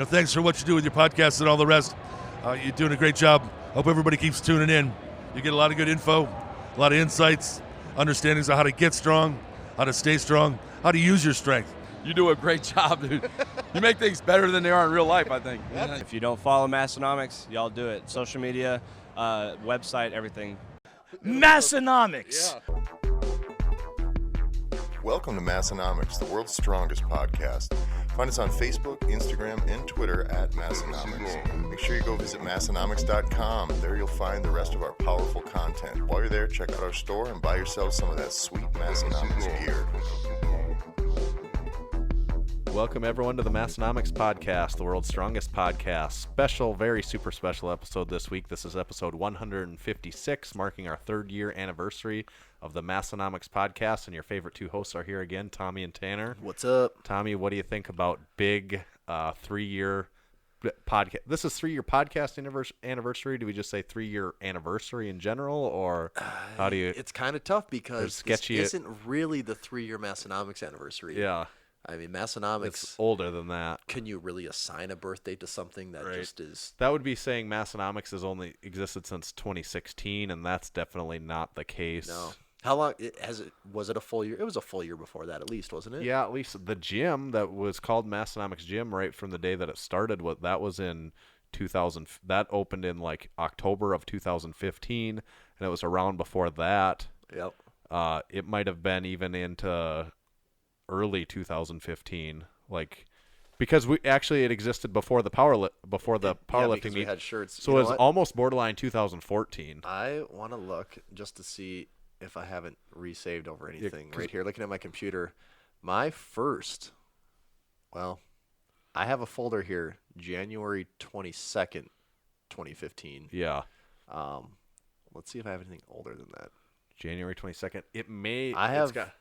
Thanks for what you do with your podcast and all the rest. You're doing a great job. Hope everybody keeps tuning in. You get a lot of good info, a lot of insights, understandings of how to get strong, how to stay strong, how to use your strength. You do a great job, dude. You make things better than they are in real life, I think. If you don't follow Massenomics, y'all do it. Social media, website, everything. Massenomics. Yeah. Welcome to Massenomics, the world's strongest podcast. Find us on Facebook, Instagram, and Twitter at Massenomics. Make sure you go visit Massenomics.com. There you'll find the rest of our powerful content. While you're there, check out our store and buy yourself some of that sweet Massenomics gear. Welcome, everyone, to the Massenomics Podcast, the world's strongest podcast. Special, very super special episode this week. This is episode 156, marking our third-year anniversary of the Massenomics Podcast, and your favorite two hosts are here again, Tommy and Tanner. What's up? Tommy, what do you think about big 3-year podcast? This is 3-year podcast anniversary. Do we just say 3-year anniversary in general, or how do you? It's kind of tough because this isn't really the 3-year Massenomics anniversary. Yeah. I mean, Massenomics. It's older than that. Can you really assign a birthday to something that just is? That would be saying Massenomics has only existed since 2016, and that's definitely not the case. No. How long was it a full year? It was a full year before that, at least, wasn't it? Yeah, at least the gym that was called Massenomics Gym right from the day that it started. That was in 2000. That opened in like October of 2015, and it was around before that. Yep. It might have been even into early 2015, because it existed before the powerlifting we had shirts. So it was almost borderline 2014. I want to look just to see if I haven't resaved over anything right here. Looking at my computer, I have a folder here, January 22nd, 2015. Yeah. Let's see if I have anything older than that. January 22nd. It may. I have.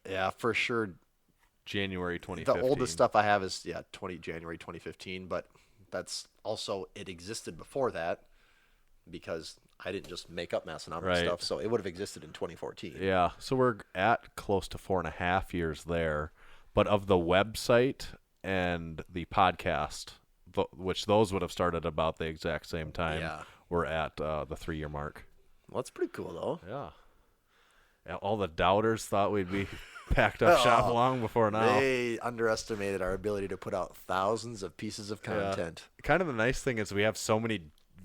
Yeah, for sure. January 2015. The oldest stuff I have is January 2015, but that's also it existed before that because I didn't just make up Massenomics stuff, so it would have existed in 2014. Yeah, so we're at close to 4.5 years there, but of the website and the podcast, which those would have started about the exact same time, we're at the 3-year mark. Well, that's pretty cool, though. Yeah. All the doubters thought we'd be packed up shop long before now. They underestimated our ability to put out thousands of pieces of content. Yeah. Kind of the nice thing is we have so many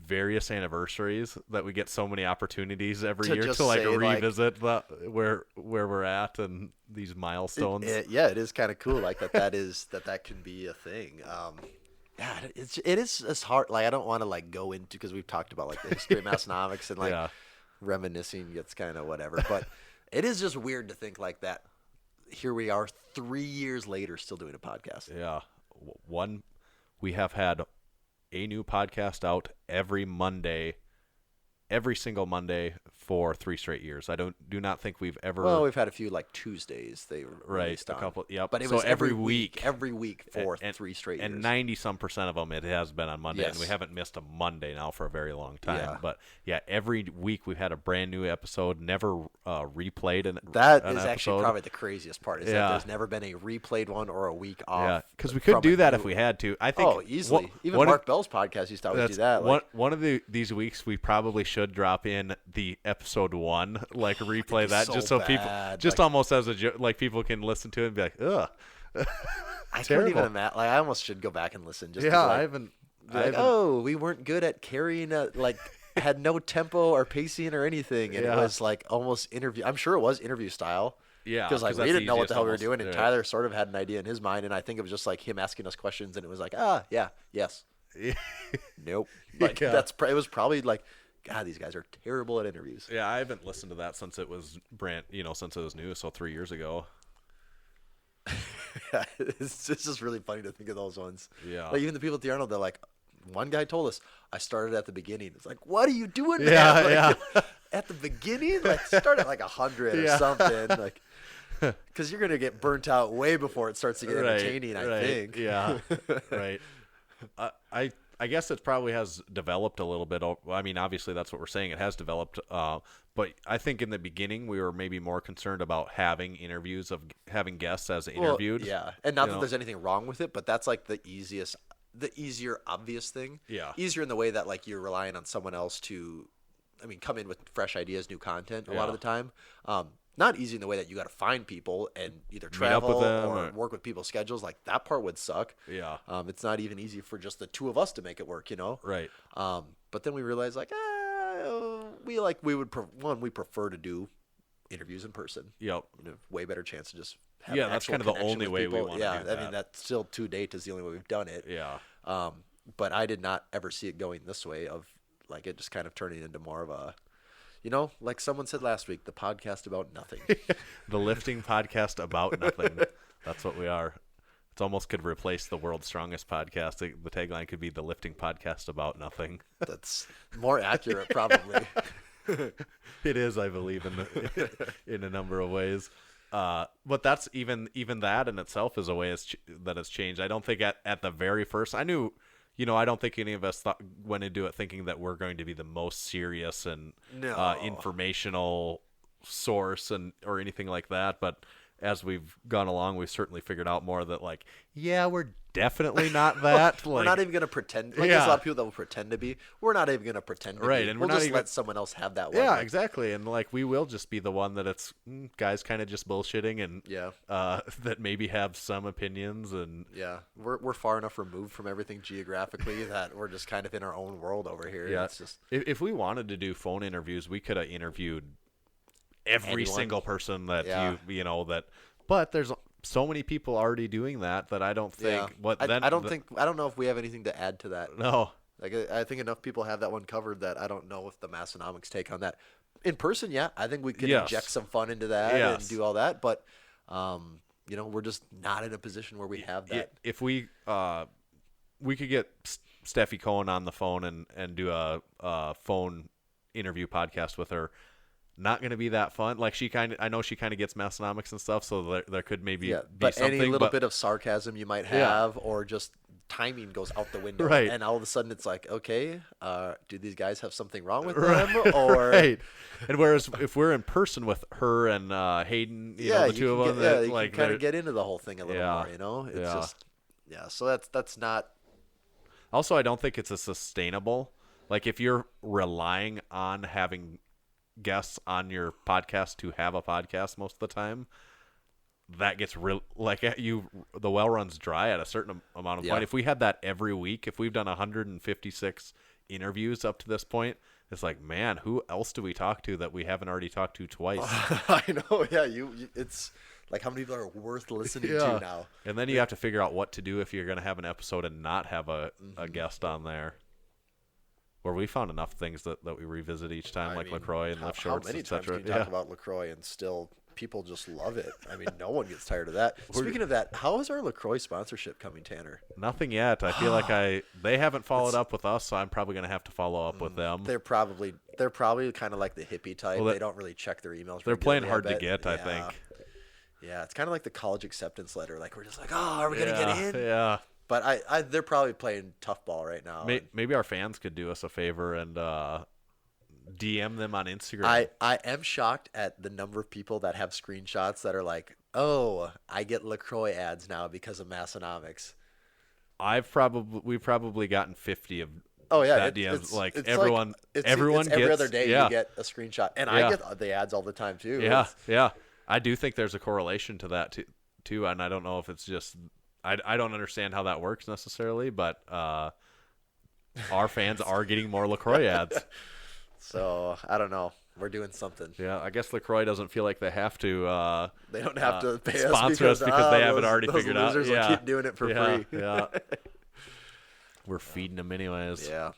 various anniversaries that we get so many opportunities every year to revisit where we're at and these milestones. It is kind of cool that can be a thing. It is hard. I don't want to go into, because we've talked about the history of Massenomics and reminiscing gets kind of whatever, but it is just weird to think like that. Here we are 3 years later still doing a podcast. Yeah. We have had a new podcast out every single Monday for 3 straight years. I do not think we've ever. Well, we've had a few Tuesdays. They released on. A couple. Yep. But it was every week for 3 straight years. And 90% of them it has been on Monday, and we haven't missed a Monday now for a very long time. Yeah. But every week we've had a brand new episode, never replayed an That is episode. actually probably the craziest part. Is that there's never been a replayed one or a week off. Yeah, because we could do that if we had to. I think. Oh, easily. Even Mark Bell's podcast used to always do that. One of these weeks we probably should drop in the episode 1, replay that just so people, almost as a joke, people can listen to it and be like, ugh. I couldn't even imagine. I almost should go back and listen. Just I haven't. We weren't good at carrying had no tempo or pacing or anything, and it was almost interview. I'm sure it was interview style. Yeah, because we didn't know what the hell we were doing, and Tyler sort of had an idea in his mind, and I think it was just him asking us questions, and it was yes. Nope. It was probably God, these guys are terrible at interviews. Yeah, I haven't listened to that since it was since it was new, so 3 years ago. It's just really funny to think of those ones. Yeah. Even the people at the Arnold, they're one guy told us, I started at the beginning. It's what are you doing, man? Yeah. At the beginning? Start at 100 or something. Because you're going to get burnt out way before it starts to get entertaining, I think. Yeah, right. I guess it probably has developed a little bit. I mean, obviously that's what we're saying. It has developed. But I think in the beginning we were maybe more concerned about having interviews of having guests as interviewed. Well, yeah, and not that there's anything wrong with it, but that's like the easier obvious thing. Yeah. Easier in the way that like you're relying on someone else to, come in with fresh ideas, new content a lot of the time. Not easy in the way that you got to find people and either travel with them or work with people's schedules. Like that part would suck. Yeah. It's not even easy for just the two of us to make it work, Right. But then we realized like, we prefer to do interviews in person. Yep. Way better chance to just have Yeah, that's kind of the only way we want to Yeah, do that. I mean, that's still to date is the only way we've done it. Yeah. But I did not ever see it going this way of like it just kind of turning into more of a, like someone said last week, the podcast about nothing. The lifting podcast about nothing. That's what we are. It almost could replace the world's strongest podcast. The tagline could be the lifting podcast about nothing. That's more accurate, probably. It is, I believe, in a number of ways. But that's even that in itself is a way that has changed. I don't think at the very first, I knew, I don't think any of us went into it thinking that we're going to be the most serious and informational source or anything like that. But as we've gone along, we've certainly figured out more that we're definitely not that. We're not even going to pretend. There's a lot of people that will pretend to be. We're not even going to pretend to be. And we'll we're not just even let someone else have that one. Yeah, exactly. And we will just be the one that it's guys kind of just bullshitting and that maybe have some opinions and we're far enough removed from everything geographically that we're just kind of in our own world over here. Yeah, it's just if we wanted to do phone interviews, we could have interviewed every single person that but there's so many people already doing that I don't think I don't know if we have anything to add to that. No. I think enough people have that one covered that I don't know if the Massenomics take on that. In person, I think we could inject some fun into that and do all that, but we're just not in a position where we have that. If we could get Steffi Cohen on the phone and do a phone interview podcast with her. Not going to be that fun. I know she kind of gets Massenomics and stuff, so there could maybe be something. Any little bit of sarcasm you might have, or just timing goes out the window, right? And all of a sudden it's like, okay, do these guys have something wrong with them, or right? And whereas if we're in person with her and Hayden, the two of them, you can kind of get into the whole thing a little more. It's just So that's not. Also, I don't think it's a sustainable. If you're relying on having guests on your podcast to have a podcast most of the time, that gets real the well runs dry at a certain amount of point. If we had that every week, if we've done 156 interviews up to this point, it's man, who else do we talk to that we haven't already talked to twice? I know. It's how many people are worth listening to now. And then you have to figure out what to do if you're going to have an episode and not have a guest on there. Where we found enough things that we revisit each time, LaCroix and lift shorts, how many etc. times can you talk about LaCroix and still people just love it? No one gets tired of that. Speaking of that, how is our LaCroix sponsorship coming, Tanner? Nothing yet. I feel they haven't followed up with us, so I'm probably going to have to follow up with them. They're probably kind of like the hippie type. They don't really check their emails. They're playing hard to get, I think. Yeah, it's kind of like the college acceptance letter. We're just are we going to get in? Yeah. But they're probably playing tough ball right now. Maybe our fans could do us a favor and DM them on Instagram. I am shocked at the number of people that have screenshots that are like, oh, I get LaCroix ads now because of Massenomics. We've probably gotten 50 of It's DMs. Everyone gets every other day you get a screenshot, and I get the ads all the time too. Yeah. I do think there's a correlation to that too, and I don't know if it's just. I don't understand how that works necessarily, but our fans are getting more LaCroix ads. So I don't know. We're doing something. Yeah, I guess LaCroix doesn't feel like they have to. They don't have to pay sponsor us because they have it already figured out. Those losers will keep doing it for free. Yeah. We're feeding them anyways. Yeah.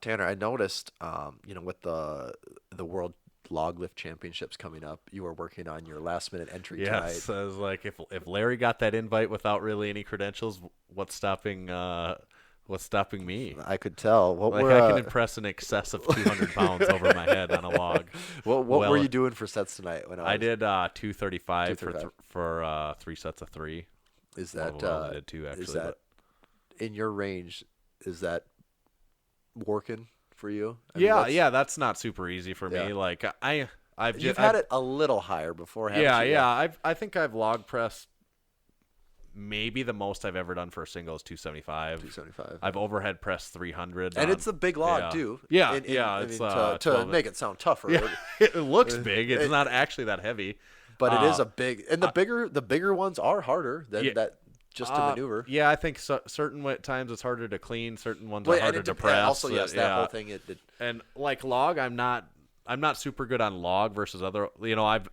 Tanner, I noticed, with the World Log Lift Championships coming up, you were working on your last minute entry tonight. Yes, I was like, if Larry got that invite without really any credentials, what's stopping me? I could tell. I can impress in excess of 200 pounds over my head on a log. What were you doing for sets tonight? I did 235 for 3 sets of 3. Is that I did 2 actually. Is that in your range? working for you? I mean, Yeah, that's not super easy for me. Like You've had it a little higher before, haven't you? Yeah. I think I've log pressed. Maybe the most I've ever done for a single is 275. 275. I've overhead pressed 300. And it's a big log, too. Yeah, it's to make it sound tougher. Yeah, it looks big. It's not actually that heavy. But it is a big, and the bigger ones are harder than that just to maneuver. Yeah, I think certain times it's harder to clean. Certain ones are harder to press. Also, yes, that whole thing. And like log, I'm not super good on log versus other.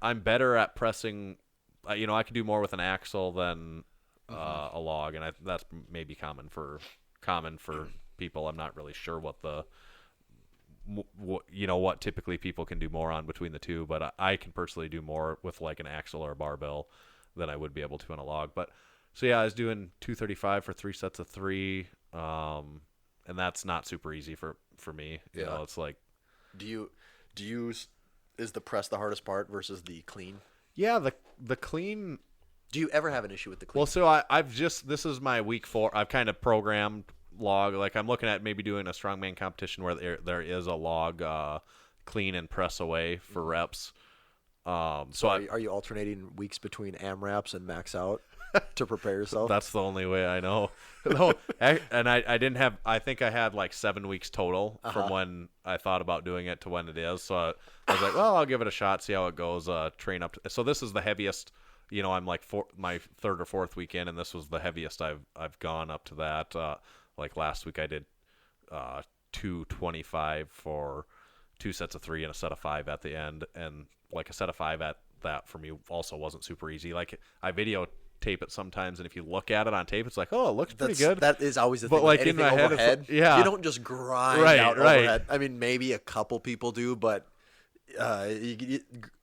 I'm better at pressing. I can do more with an axle than a log, and that's maybe common for people. I'm not really sure what typically people can do more on between the two, but I can personally do more with like an axle or a barbell than I would be able to on a log. But so yeah, I was doing 235 for 3 sets of 3, and that's not super easy for me. It's like, do you is the press the hardest part versus the clean? Yeah, the clean. Do you ever have an issue with the clean? Well, so this is my week 4. I've kind of programmed log. Like I'm looking at maybe doing a strongman competition where there is a log clean and press away for reps. Are you alternating weeks between AMRAPs and max out to prepare yourself? That's the only way I know. No, and I didn't have. I think I had like 7 weeks total from when I thought about doing it to when it is. So I was like, well, I'll give it a shot, see how it goes. Train up. So this is the heaviest. I'm like my 3rd or 4th week in, and this was the heaviest I've gone up to that. Like last week I did 225 for 2 sets of 3 and a set of 5 at the end, and like a set of 5 at that for me also wasn't super easy. Like I videotape it sometimes, and if you look at it on tape, it's like, oh, it looks pretty good. That is always the but thing. like anything in my overhead, head, you don't just grind out overhead. I mean, maybe a couple people do, but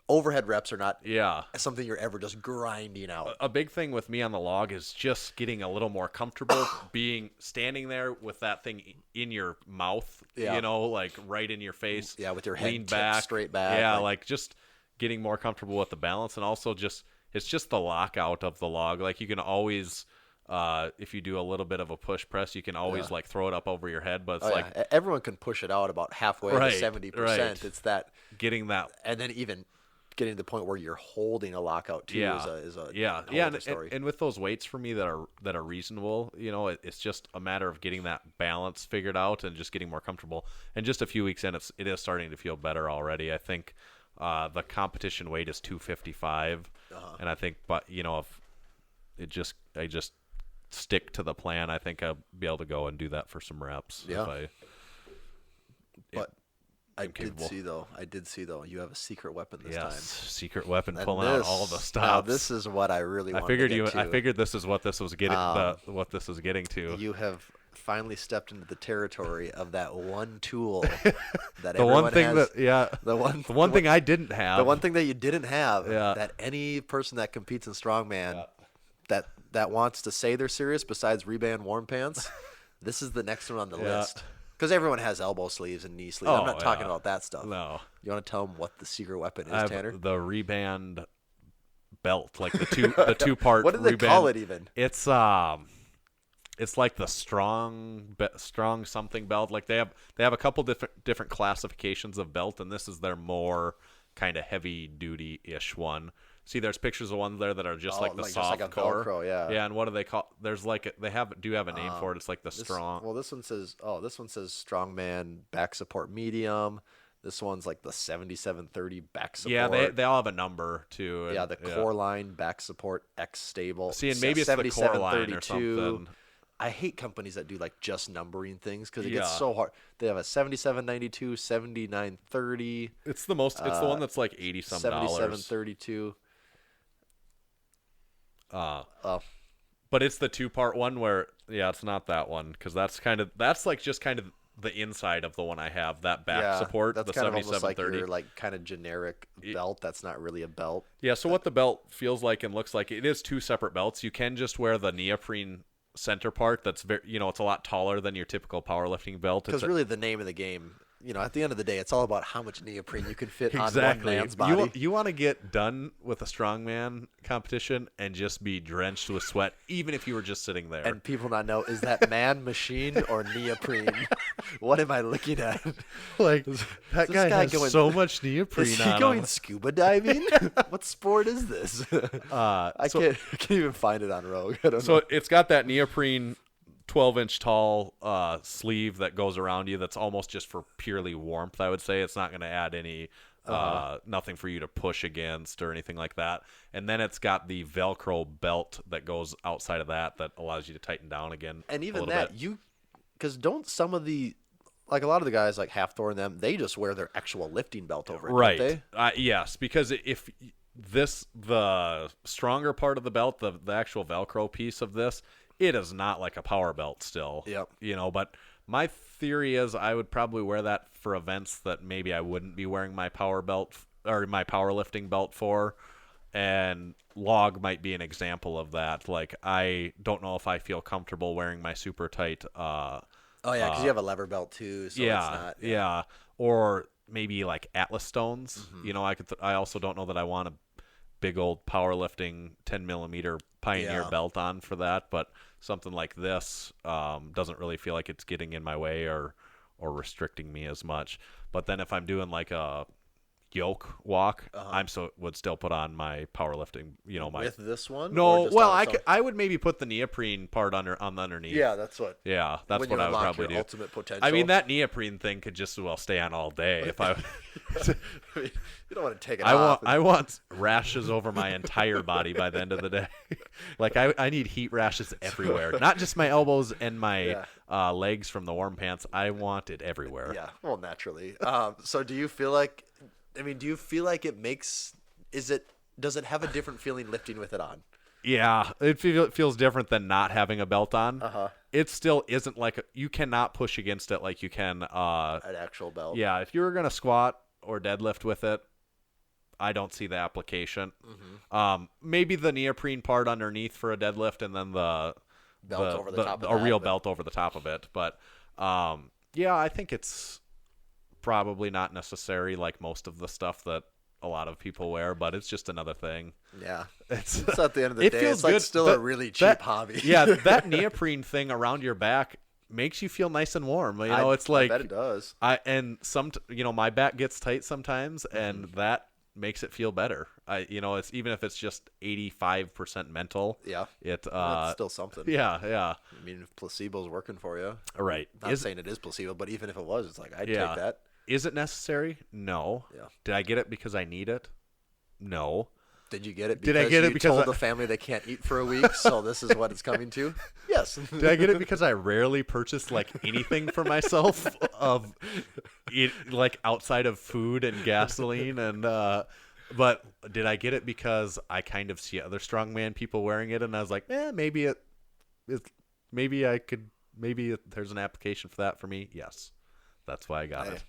overhead reps are not something you're ever just grinding out. A big thing with me on the log is just getting a little more comfortable standing there with that thing in your mouth, like right in your face. Yeah, with your lean head back, straight back. Yeah, like just getting more comfortable with the balance, and also it's just the lockout of the log. Like you can always, if you do a little bit of a push press, you can always like throw it up over your head, but it's everyone can push it out about halfway to 70%. Right. It's that getting that, and then even getting to the point where you're holding a lockout too is a story. And with those weights for me that are reasonable, it's just a matter of getting that balance figured out and just getting more comfortable. And just a few weeks in, it is starting to feel better already. I think the competition weight is 255, and I think, but if I just stick to the plan, I think I'll be able to go and do that for some reps. Yeah. I did see though. You have a secret weapon this time. Secret weapon, pulling out all the stops. Now this is what I really wanted to get to. I figured this is what this was getting. What this was getting to. You have finally stepped into the territory of that one tool that the one thing has, the one thing I didn't have. The one thing that you didn't have. That any person that competes in strongman that wants to say they're serious, besides Reband warm pants, this is the next one on the list. Because everyone has elbow sleeves and knee sleeves. I'm not talking about that stuff. No. You want to tell them what the secret weapon is, Tanner? The Reband belt, like the two part. What do they call it even? It's like the strong something belt. Like they have a couple different classifications of belt, and this is their more kind of heavy duty ish one. See, there's pictures of ones there that are just like the soft just like a core. Velcro, yeah. Yeah, and what do they call? There's like they have a name for it. It's like the strong. Well, this one says strongman back support medium. This one's like the 7730 back support. Yeah, they all have a number too. The core line back support X stable. See, and maybe it's the core line or something. I hate companies that do like just numbering things because it gets so hard. They have a 7792, 7930. It's the one that's like $80 some. 7732. But it's the 2-part one where it's not that one because that's just kind of the inside of the one I have, that back support. That's the kind of almost like 7730. your like kind of generic belt. That's not really a belt. Yeah. So what the belt feels like and looks like, it is 2 separate belts. You can just wear the neoprene center part. That's very, it's a lot taller than your typical powerlifting belt. Because really the name of the game at the end of the day, it's all about how much neoprene you can fit on one Exactly. man's body. You want to get done with a strongman competition and just be drenched with sweat, even if you were just sitting there. And people not know, is that man machine or neoprene? What am I looking at? Like, that this guy guy has going- so much neoprene Is he on going him. scuba diving? What sport is this? I can't even find it on Rogue. I don't know. So it's got that neoprene 12-inch tall sleeve that goes around you that's almost just for purely warmth, I would say. It's not going to add any nothing for you to push against or anything like that. And then it's got the Velcro belt that goes outside of that allows you to tighten down again. And even a little that, bit. because don't some of the, like a lot of the guys like Half Thor and them, they just wear their actual lifting belt over it, Right. don't they? Yes, because if the stronger part of the belt, the actual Velcro piece of this, it is not like a power belt still. Yep. But my theory is I would probably wear that for events that maybe I wouldn't be wearing my power belt or my powerlifting belt for. And log might be an example of that. Like, I don't know if I feel comfortable wearing my super tight. Oh yeah, because you have a lever belt too. So Yeah, it's not, yeah. Or maybe like Atlas stones. Mm-hmm. I also don't know that I want a big old powerlifting 10 millimeter Pioneer belt on for that, but something like this doesn't really feel like it's getting in my way or restricting me as much. But then if I'm doing like a yoke walk, would still put on my powerlifting, my with this one. no, or just well, on its own? I would maybe put the neoprene part on the underneath. Yeah, that's what. Yeah, that's when what you I would unlock probably your do. ultimate potential. I mean, that neoprene thing could just as well stay on all day if I. you don't want to take it I off. want I want rashes over my entire body by the end of the day. Like I need heat rashes everywhere, not just my elbows and my legs from the warm pants. I want it everywhere. Yeah, well, naturally. So do you feel like? I mean, do you feel like it makes? Does it have a different feeling lifting with it on? Yeah, it feels different than not having a belt on. It still isn't like you cannot push against it like you can An actual belt. Yeah, if you were gonna squat or deadlift with it, I don't see the application. Maybe the neoprene part underneath for a deadlift, and then the Belt over the top of a that, real but- belt over the top of it. But yeah, I think it's probably not necessary like most of the stuff that a lot of people wear, but it's just another thing. Yeah. It's at the end of the it day, feels it's like good. still a really cheap hobby. Yeah, that neoprene thing around your back makes you feel nice and warm. It's like I bet it does. My back gets tight sometimes, and Mm-hmm. that makes it feel better. It's even if it's just 85% mental. Yeah. It That's still something. Yeah. I mean, if placebo's working for you. Right. Not saying it is placebo, but even if it was, it's like I'd take that. Is it necessary? No. Yeah. Did I get it because I need it? No. Did you get it? Did I get it because told the family they can't eat for a week, so this is what it's coming to? Yes. Did I get it because I rarely purchase like anything for myself like outside of food and gasoline and but did I get it because I kind of see other strongman people wearing it and I was like, maybe there's an application for that for me. Yes. That's why I got it.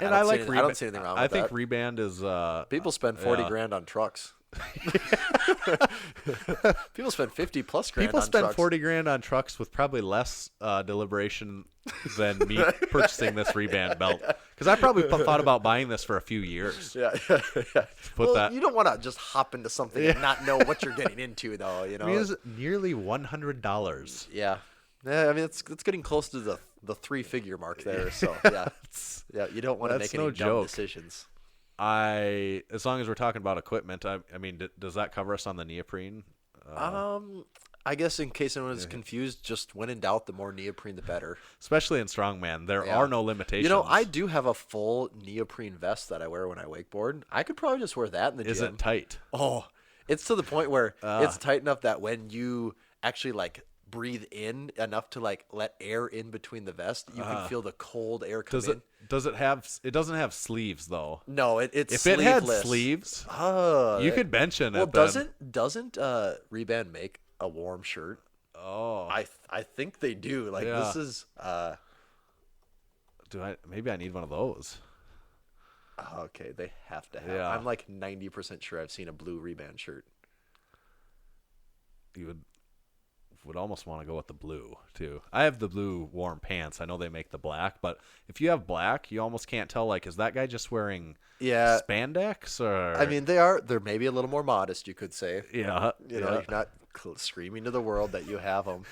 And I don't see anything wrong with I think that. Reband is People spend 40 grand on trucks. People spend 50 plus grand People on spend trucks. 40 grand on trucks with probably less deliberation than me purchasing this Reband belt. Because I probably thought about buying this for a few years. Yeah. You don't want to just hop into something and not know what you're getting into, though. I mean, it's nearly $100. Yeah. Yeah, I mean, it's getting close to the 3-figure mark there. So yeah, you don't want to That's make any no dumb joke. decisions. As long as we're talking about equipment, I mean, does that cover us on the neoprene? I guess in case anyone is confused, just when in doubt, the more neoprene, the better. Especially in strongman, there are no limitations. I do have a full neoprene vest that I wear when I wakeboard. I could probably just wear that in the gym. Is it tight? Oh, it's to the point where it's tight enough that when you actually like breathe in enough to like let air in between the vest, you can feel the cold air come in. It doesn't have sleeves though. No, it's If sleeveless. it had sleeves, you could bench in it. Well, then. doesn't Reband make a warm shirt? Oh, I think they do. Like Yeah. this is maybe I need one of those. okay, they have to have. Yeah. I'm like 90% sure I've seen a blue Reband shirt. would almost want to go with the blue too. I have the blue warm pants. I know they make the black, but if you have black, you almost can't tell. Like, is that guy just wearing spandex? Or I mean, they're maybe a little more modest, you could say. Yeah, you know, you're not screaming to the world that you have them.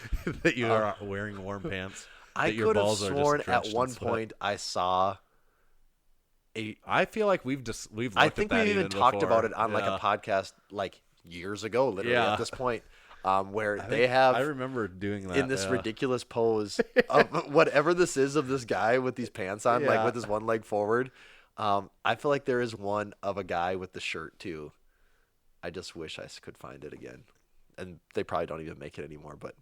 that you are wearing warm pants. I could have sworn at one point I saw. I feel like we've looked I think at that we even talked before. about it on like a podcast like years ago, literally at this point, where they have. I remember doing that in this ridiculous pose of whatever this is of this guy with these pants on, like with his one leg forward. I feel like there is one of a guy with the shirt too. I just wish I could find it again, and they probably don't even make it anymore, but.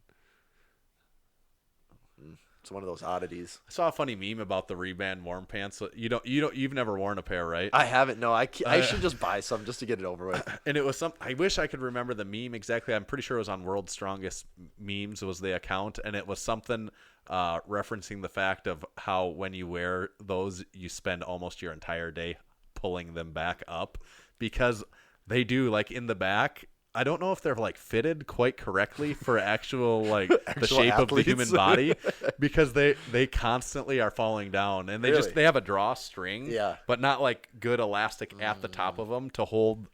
It's one of those oddities. I saw a funny meme about the Reband warm pants. You've never worn a pair, right? I haven't. No, I should just buy some just to get it over with. And it was I wish I could remember the meme exactly. I'm pretty sure it was on World's Strongest Memes was the account, and it was something referencing the fact of how when you wear those, you spend almost your entire day pulling them back up because they do like in the back. I don't know if they're like fitted quite correctly for actual like the shape athletes. of the human body because they constantly are falling down and they have a drawstring, but not like good elastic at the top of them to hold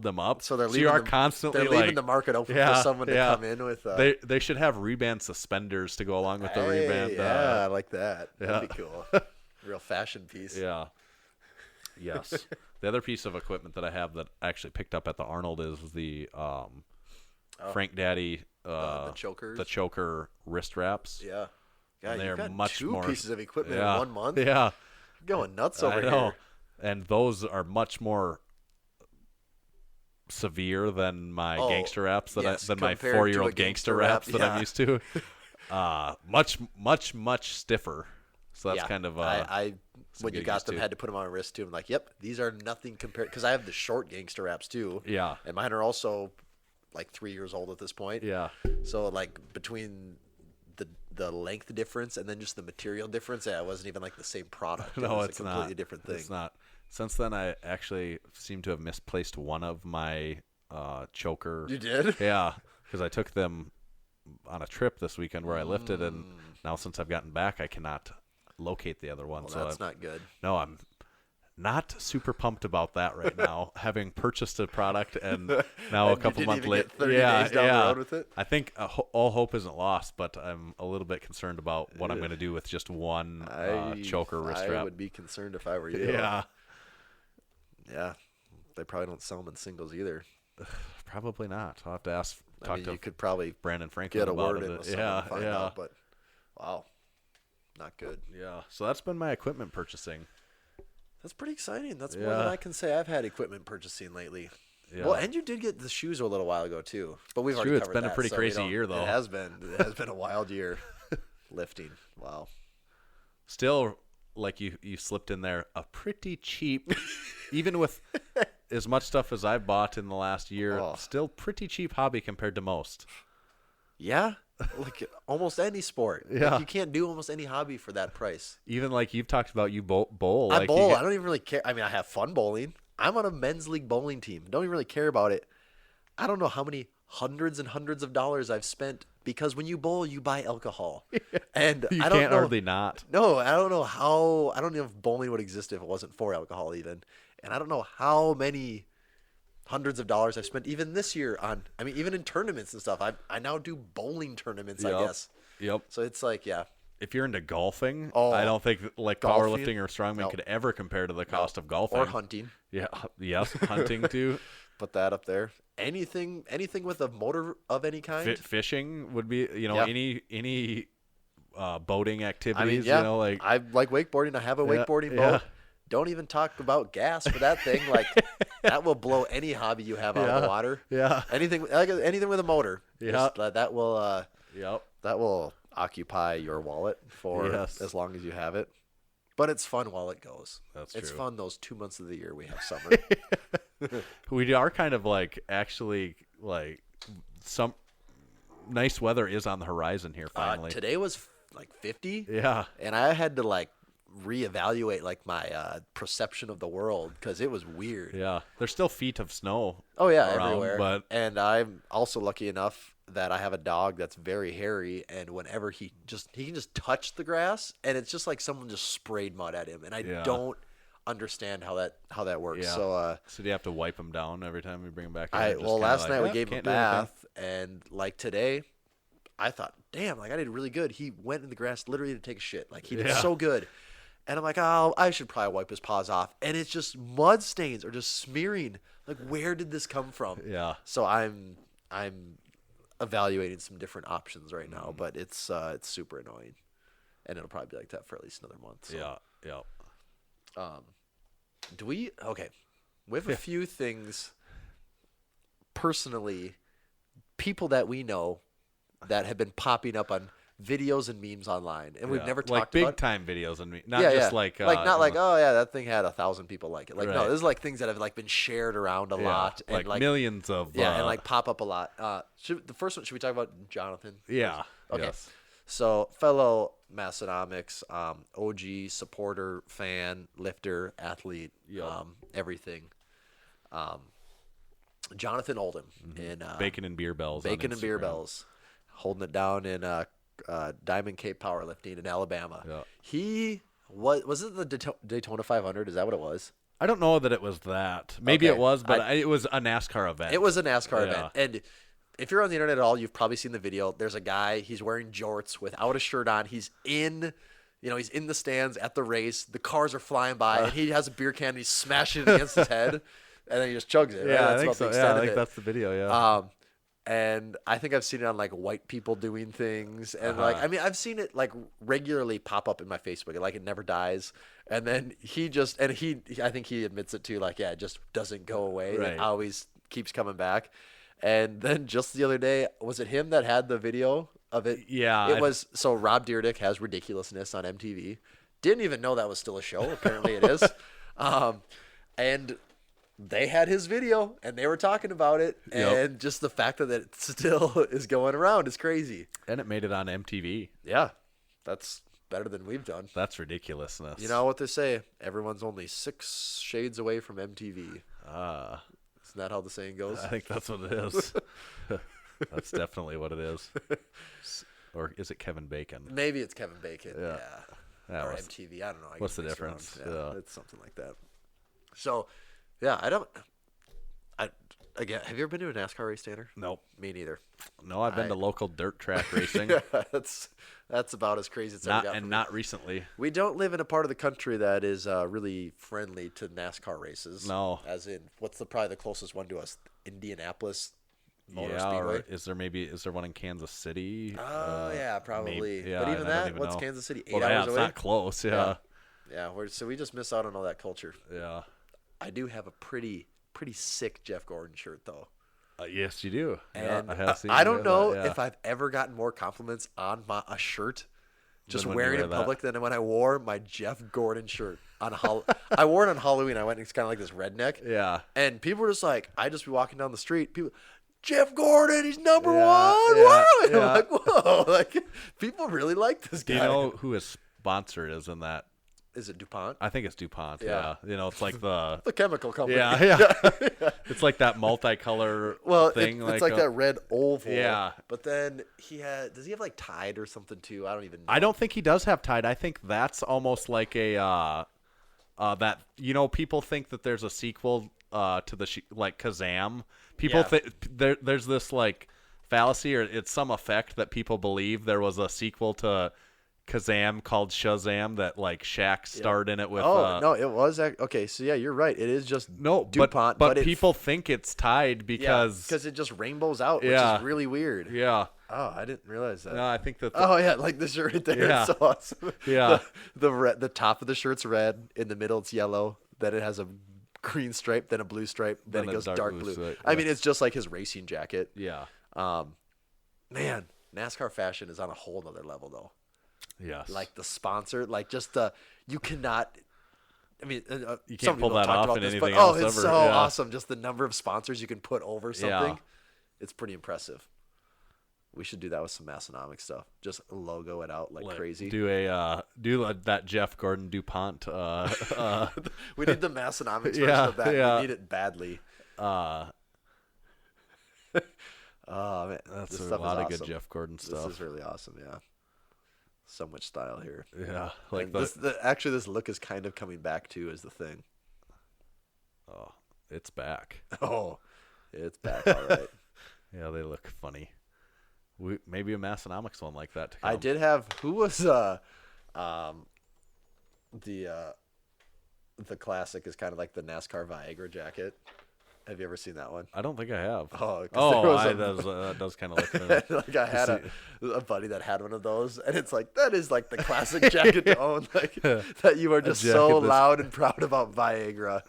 them up. So you are constantly leaving the market open for someone to come in with. They should have Reband suspenders to go along with the Reband. Yeah, I like that. That'd be cool. Real fashion piece. Yeah. Yes. The other piece of equipment that I have that I actually picked up at the Arnold is the Frank Daddy the chokers, the choker wrist wraps. Yeah, and they're got much two more pieces of equipment in 1 month. Yeah, going nuts over I know. here. And those are much more severe than my gangster wraps than my 4-year-old gangster wraps that I'm used to. Much stiffer. So that's kind of I when you got them had to put them on my wrist too. I'm like, yep, these are nothing compared because I have the short gangster wraps too. Yeah, and mine are also like 3 years old at this point. Yeah, so like between the length difference and then just the material difference, it wasn't even like the same product. No, it's a completely different thing. It's not. Since then, I actually seem to have misplaced one of my choker. You did? Yeah, because I took them on a trip this weekend where I lifted, and now since I've gotten back, I cannot locate the other one. Well, so that's not good. No, I'm not super pumped about that right now. Having purchased a product and now a couple months later, days down the road with it. I think all hope isn't lost, but I'm a little bit concerned about what I'm going to do with just one choker wrist wrap. I would be concerned if I were you. Yeah, they probably don't sell them in singles either. Probably not. I'll have to ask. You could probably Brandon Franklin get a about word in with someone and find out, but wow, not good. Yeah, so that's been my equipment purchasing. That's pretty exciting. That's more than I can say I've had equipment purchasing lately. Yeah. Well, and you did get the shoes a little while ago too, but we've already covered that. It's been a pretty crazy year though. It has been. It has been a wild year. Lifting. Wow. Still, like you slipped in there a pretty cheap, even with as much stuff as I've bought in the last year, still pretty cheap hobby compared to most. Yeah. Like almost any sport. Yeah. Like you can't do almost any hobby for that price. Even like you've talked about, you bowl. I bowl. I don't even really care. I mean, I have fun bowling. I'm on a men's league bowling team. Don't even really care about it. I don't know how many hundreds and hundreds of dollars I've spent because when you bowl, you buy alcohol. And you I don't can't know, hardly not. No, I don't know how. I don't know if bowling would exist if it wasn't for alcohol even. And I don't know how many hundreds of dollars I've spent even this year on, I mean, even in tournaments and stuff. I now do bowling tournaments, I guess. Yep. So it's like, yeah. If you're into golfing, I don't think like powerlifting or strongman could ever compare to the cost of golfing. Or hunting. Yeah. Yes. Hunting too. Put that up there. Anything with a motor of any kind. Fishing would be, any boating activities. I mean, yeah. I like wakeboarding. I have a wakeboarding boat. Don't even talk about gas for that thing. Like that will blow any hobby you have out of the water. Yeah. Anything with a motor. Yeah. That will. That will occupy your wallet for as long as you have it. But it's fun while it goes. That's true. It's fun those 2 months of the year we have summer. We are kind of like actually like some nice weather is on the horizon here finally. Today was like 50. Yeah. And I had to like reevaluate like my perception of the world because it was weird. Yeah. There's still feet of snow. Oh yeah, around, everywhere. But and I'm also lucky enough that I have a dog that's very hairy, and whenever he can just touch the grass, and it's just like someone just sprayed mud at him, and I don't understand how that works. Yeah. So do you have to wipe him down every time we bring him back? last night we gave him a bath, and like today, I thought, damn, like I did really good. He went in the grass literally to take a shit. Like he did so good. And I'm like, oh, I should probably wipe his paws off. And it's just mud stains are just smearing. Like, where did this come from? Yeah. So I'm evaluating some different options right now, but it's super annoying, and it'll probably be like that for at least another month. So. Yeah. We have a few things personally, people that we know that have been popping up on videos and memes online, and we've never talked big about time videos and me, not just like not like oh yeah, that thing had 1,000 people like it. Like no, Right. this is like things that have like been shared around a lot, and like millions of and like pop up a lot. The first one, should we talk about Jonathan? Yeah. Okay. Yes. So fellow Massenomics, OG supporter, fan, lifter, athlete, everything. Jonathan Oldham in Bacon and Beer Bells. Bacon and Beer Bells, holding it down in Diamond Cape Powerlifting in Alabama. Yeah. He was it the Daytona 500? Is that what it was? I don't know that it was that. Maybe Okay. it was, but it was a NASCAR event. It was a NASCAR event, and if you're on the internet at all, you've probably seen the video. There's a guy, he's wearing jorts without a shirt on. He's in the stands at the race. The cars are flying by, and he has a beer can, and he's smashing it against his head, and then he just chugs it. Right? Yeah, That's I think about so. the extent Yeah, I of think it. that's the video. Yeah. And I think I've seen it on like white people doing things, and like I mean I've seen it like regularly pop up in my Facebook, like it never dies. And then I think he admits it too, like it just doesn't go away. Right. It always keeps coming back. And then just the other day, was it him that had the video of it? Yeah. It was. So Rob Dyrdek has Ridiculousness on MTV. Didn't even know that was still a show. Apparently it is. And they had his video, and they were talking about it. Yep. And just the fact that it still is going around is crazy. And it made it on MTV. Yeah. That's better than we've done. That's ridiculousness. You know what they say? Everyone's only 6 shades away from MTV. Isn't that how the saying goes? I think that's what it is. That's definitely what it is. Or is it Kevin Bacon? Maybe it's Kevin Bacon. Yeah. Yeah, Or what's- MTV. I don't know. I what's get the mixed difference? around. Yeah. It's something like that. So, yeah, again, have you ever been to a NASCAR race, Tanner? Nope. Me neither. No, I've been to local dirt track racing. That's about as crazy as ever got for me. Not recently. We don't live in a part of the country that is really friendly to NASCAR races. No. As in, what's probably the closest one to us? Indianapolis Motor Yeah, Speedway. or is there one in Kansas City? Oh, yeah, probably. maybe. Yeah, but I even don't that, even what's know. Kansas City? 8 Well, hours yeah, it's away? not close. Yeah. Yeah, so we just miss out on all that culture. Yeah. I do have a pretty sick Jeff Gordon shirt, though. Yes, you do. And I have seen I you don't wear know that, yeah. if I've ever gotten more compliments on a shirt just Than when you wearing it wear in that. public than when I wore my Jeff Gordon shirt on I wore it on Halloween. I went, it's kind of like this redneck. Yeah. And people were just like, I just be walking down the street. People, Jeff Gordon, he's number Yeah, one. yeah, Wow. And yeah. I'm like, whoa. Like, people really like this Do guy. you know who his sponsor is in that? Is it DuPont? I think it's DuPont. Yeah. Yeah. You know, it's like the The chemical company. yeah. It's like that multicolor Well, thing. it's like that red oval. Yeah. But then does he have like Tide or something too? I don't even know. I don't think he does have Tide. I think that's almost like a that people think that there's a sequel to the like Kazam. People Yeah. think there's this like fallacy or it's some effect that people believe there was a sequel to Kazam called Shazam that like Shaq starred in it with. No, it was okay. So yeah, you're right. It is just No, DuPont, but it, people think it's Tide because it just rainbows out, which Yeah. is really weird. yeah. Oh, I didn't realize that. No, I think that. Oh yeah, like the shirt right there. Yeah. It's so awesome. Yeah. The top of the shirt's red. In the middle, it's yellow. Then it has a green stripe, then a blue stripe, then it a goes dark dark blue blue. stripe, I yeah. mean, it's just like his racing jacket. Yeah. Man, NASCAR fashion is on a whole nother level though. Yes. Like the sponsor, like just you cannot. I mean, You can't some pull people that talk off about in this, anything but, else it's ever, so yeah. awesome. Just the number of sponsors you can put over something. Yeah. It's pretty impressive. We should do that with some Massenomics stuff. Just logo it out like crazy. Do that Jeff Gordon DuPont. We need the Massenomics version Yeah, of that. yeah. We need it badly. Oh man, That's this a stuff lot is of good awesome. Jeff Gordon stuff. This is really awesome. Yeah, so much style here. Yeah, like And actually, this look is kind of coming back too. Is the thing. Oh, it's back. Oh, it's back. All right. Yeah, they look funny. Maybe a Massenomics one like that to come. I did have who was the classic is kind of like the NASCAR Viagra jacket. Have you ever seen that one? I don't think I have. That does kind of look familiar. like I had a buddy that had one of those, and it's like that is like the classic jacket to own. Like that you are just so loud and proud about Viagra,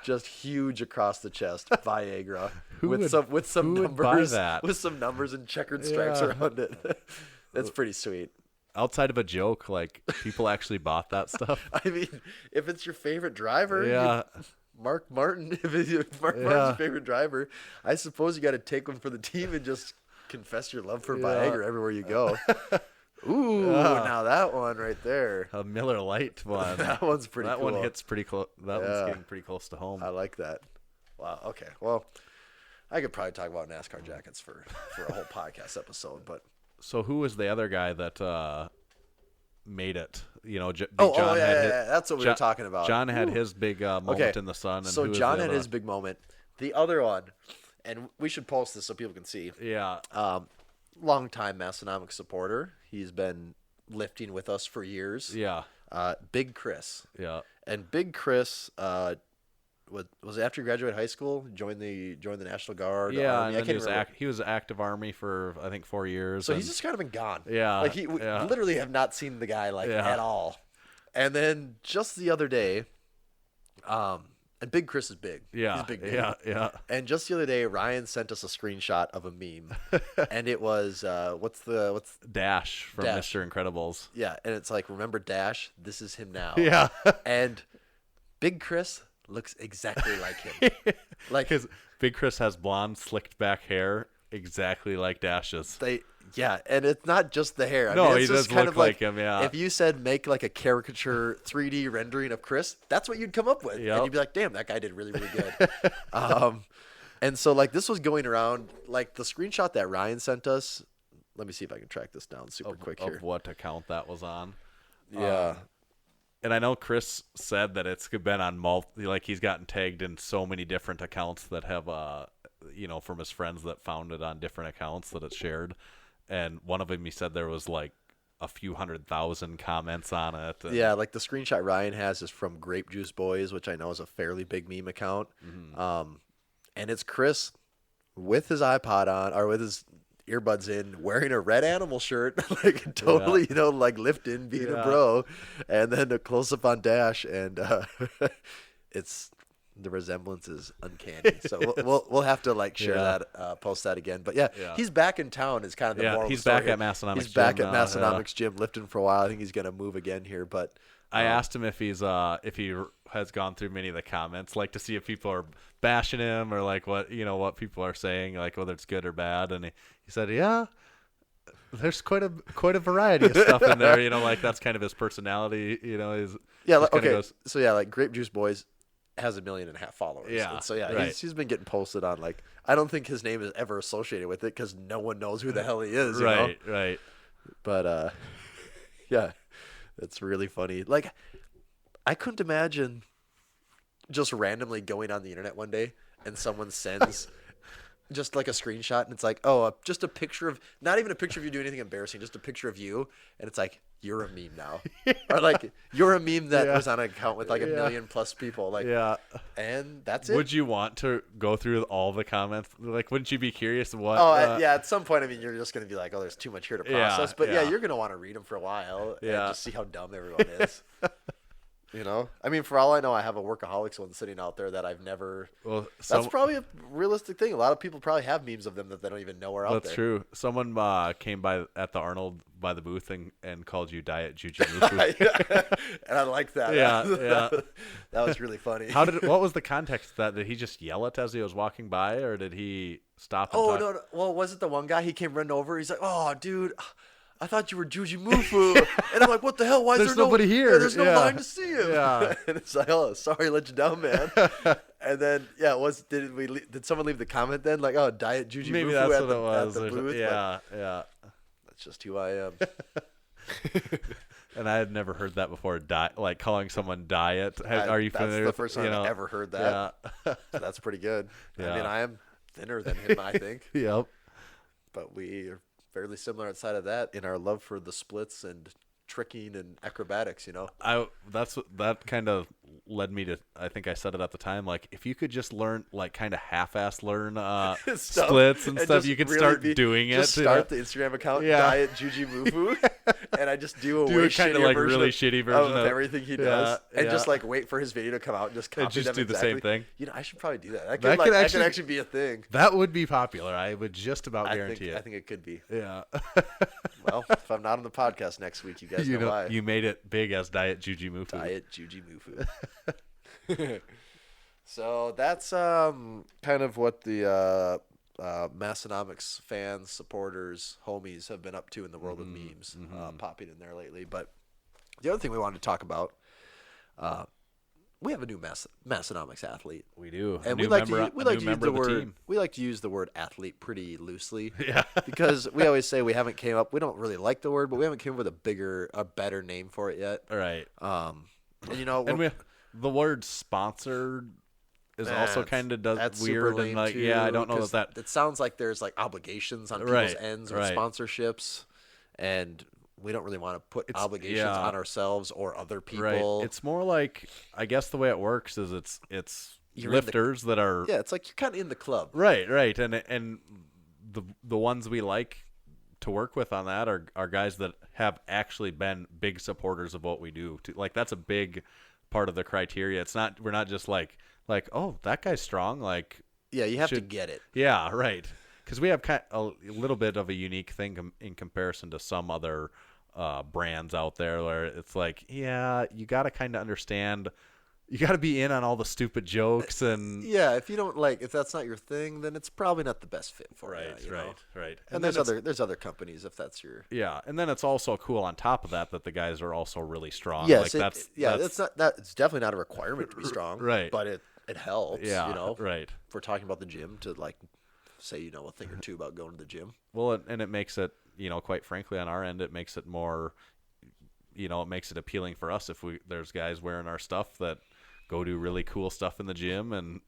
just huge across the chest, Viagra with some numbers with some numbers and checkered stripes around it. That's pretty sweet. Outside of a joke, like people actually bought that stuff. I mean, if it's your favorite driver, yeah. Mark Martin, if Martin's your favorite driver, I suppose you got to take one for the team and just confess your love for Viagra everywhere you go. Ooh, now that one right there. A Miller Lite one. That one's pretty cool. That one hits pretty close. That one's getting pretty close to home. I like that. Wow. Okay. Well, I could probably talk about NASCAR jackets for a whole podcast episode, but. So who was the other guy that made it? You know, John that's what we were talking about. John had his big moment in the sun. And so John had his big moment. The other one, and we should post this so people can see. Yeah. Longtime Massenomics supporter. He's been lifting with us for years. Yeah. Big Chris. Yeah. And Big Chris was after he graduated high school, joined the National Guard. Yeah, Army. and then he was active Army for I think 4 years. So he's just kind of been gone. Yeah, like we literally have not seen the guy at all. And then just the other day, and Big Chris is big. Yeah, he's big. Yeah. And just the other day, Ryan sent us a screenshot of a meme, and it was what's Dash from Dash. Mr. Incredibles. Yeah, and it's like, remember Dash? This is him now. Yeah, and Big Chris looks exactly like him. Like because Big Chris has blonde, slicked back hair, exactly like Dash's. And it's not just the hair. He does look like him. Yeah. If you said make like a caricature 3D rendering of Chris, that's what you'd come up with, and you'd be like, "Damn, that guy did really, really good." And so like this was going around, like the screenshot that Ryan sent us. Let me see if I can track this down super quick here. Of what account that was on? Yeah. And I know Chris said that it's been on like he's gotten tagged in so many different accounts that have, from his friends that found it on different accounts that it's shared. And one of them, he said there was like a few 100,000 comments on it. Yeah, like the screenshot Ryan has is from Grape Juice Boys, which I know is a fairly big meme account. Mm-hmm. And it's Chris with his iPod on or with his earbuds in, wearing a red animal shirt, like totally, like lifting, being a bro, and then a close up on Dash, and it's the resemblance is uncanny. So we'll have to like share that, post that again. But he's back in town. Is kind of the moral. He's story back at Massenomics. He's back at Massenomics Gym lifting for a while. I think he's gonna move again here, but. I asked him if he has gone through many of the comments, like to see if people are bashing him or like what people are saying, like whether it's good or bad, and he said, yeah, there's quite a variety of stuff in there, like that's kind of his personality, like Grape Juice Boys has 1.5 million followers. Yeah. And so right. he's been getting posted on, like, I don't think his name is ever associated with it because no one knows who the hell he is. Right. But it's really funny. Like, I couldn't imagine just randomly going on the internet one day and someone sends just like a screenshot and it's like, just a picture of, not even a picture of you doing anything embarrassing, just a picture of you, and it's like, you're a meme now. Or like, you're a meme that was on an account with like 1 million plus people. Like, and that's it. Would you want to go through all the comments? Like, wouldn't you be curious what? At some point, I mean, you're just going to be like, there's too much here to process. But you're going to want to read them for a while and just see how dumb everyone is. I mean, for all I know, I have a Workaholics one sitting out there that I've never. Well, that's probably a realistic thing. A lot of people probably have memes of them that they don't even know are out there. That's true. Someone came by at the Arnold by the booth and called you Diet Juju. And I like that. Yeah. That was really funny. What was the context of that? Did he just yell it as he was walking by, or did he stop and talk? No. Well, was it the one guy? He came running over. He's like, "Oh, dude, I thought you were Juji Mufu. And I'm like, what the hell? Why is There's there nobody here. there's no line to see him. Yeah. And it's like, oh, sorry, let you down, man. And then, did someone leave the comment then? Like, oh, Diet Juji Maybe Mufu that's at what the, it was. at the booth? Yeah, yeah. That's just who I am. And I had never heard that before. Like calling someone diet. Are you familiar? That's the first time I've ever heard that. Yeah. That's pretty good. Yeah. I mean, I am thinner than him, I think. Yep. But we are fairly similar outside of that in our love for the splits and tricking and acrobatics, That kind of led me to, I think I said it at the time, like if you could just learn, like kind of half-ass learn splits and stuff, you could really start doing it. Just start the Instagram account, Diet Juji Mufu, and I just do a way kind of like really shitty version of everything he does, and just like wait for his video to come out and just copy and just them do exactly. the same thing. I should probably do that. That could could actually be a thing. That would be popular. I would just about guarantee it. I think it could be. Yeah. Well, if I'm not on the podcast next week, you guys know why. You made it big as Diet Juji Mufu. Diet Juji Mufu. So that's kind of what the Massenomics fans, supporters, homies have been up to in the world of memes, popping in there lately. But the other thing we wanted to talk about, we have a new Massenomics athlete. We do. And we like to use the word athlete pretty loosely. Yeah. Because we always say we don't really like the word, but we haven't come up with a better name for it yet. Right. And the word sponsored is also kind of weird and like, too, I don't know that it sounds like there's like obligations on people's ends or sponsorships, and we don't really want to put obligations on ourselves or other people. Right. It's more like, I guess the way it works is it's lifters that are it's like you're kind of in the club. Right, and the ones we like to work with on that are guys that have actually been big supporters of what we do. Like that's a big part of the criteria. We're not just like oh, that guy's strong. Like you have to get it. Yeah, right. Because we have a little bit of a unique thing in comparison to some other brands out there where it's like, you got to kind of understand. You got to be in on all the stupid jokes and if that's not your thing, then it's probably not the best fit for you. Right. And there's other companies if that's your and then it's also cool on top of that the guys are also really strong. Yes, like it's definitely not a requirement to be strong, right? But it helps. Right. If we're talking about the gym, to like say a thing or two about going to the gym. Well, and it makes it quite frankly on our end it makes it more it makes it appealing for us if there's guys wearing our stuff that go do really cool stuff in the gym, and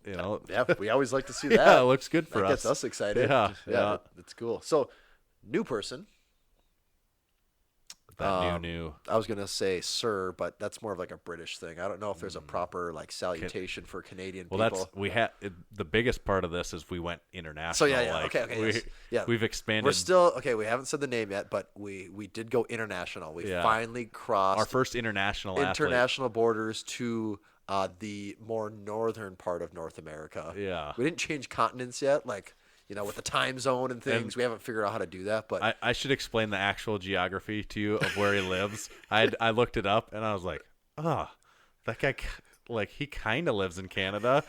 we always like to see that. It looks good for us. Gets us excited. Yeah, it's cool. So, new person. New. I was gonna say sir, but that's more of like a British thing. I don't know if there's a proper like salutation for Canadian people. The biggest part of this is we went international. So okay. We've expanded. We're still okay. We haven't said the name yet, but we did go international. We finally crossed our first international borders to the more northern part of North America. Yeah, we didn't change continents yet, like. With the time zone and things, we haven't figured out how to do that. But I should explain the actual geography to you of where he lives. I looked it up and I was like, that guy, like he kind of lives in Canada.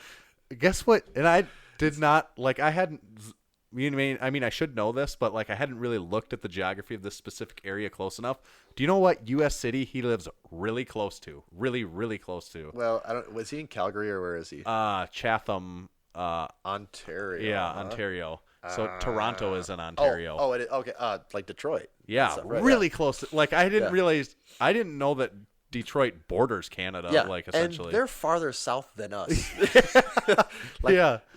Guess what? And I did not I hadn't. I mean, I should know this, but like I hadn't really looked at the geography of this specific area close enough. Do you know what U.S. city he lives really close to? Really, really close to. Well, I don't. Was he in Calgary or where is he? Chatham. Ontario. Yeah, Ontario. So Toronto is in Ontario. Okay. Like Detroit. Yeah, really close. Like I didn't realize. I didn't know that Detroit borders Canada. Yeah, like essentially, and they're farther south than us.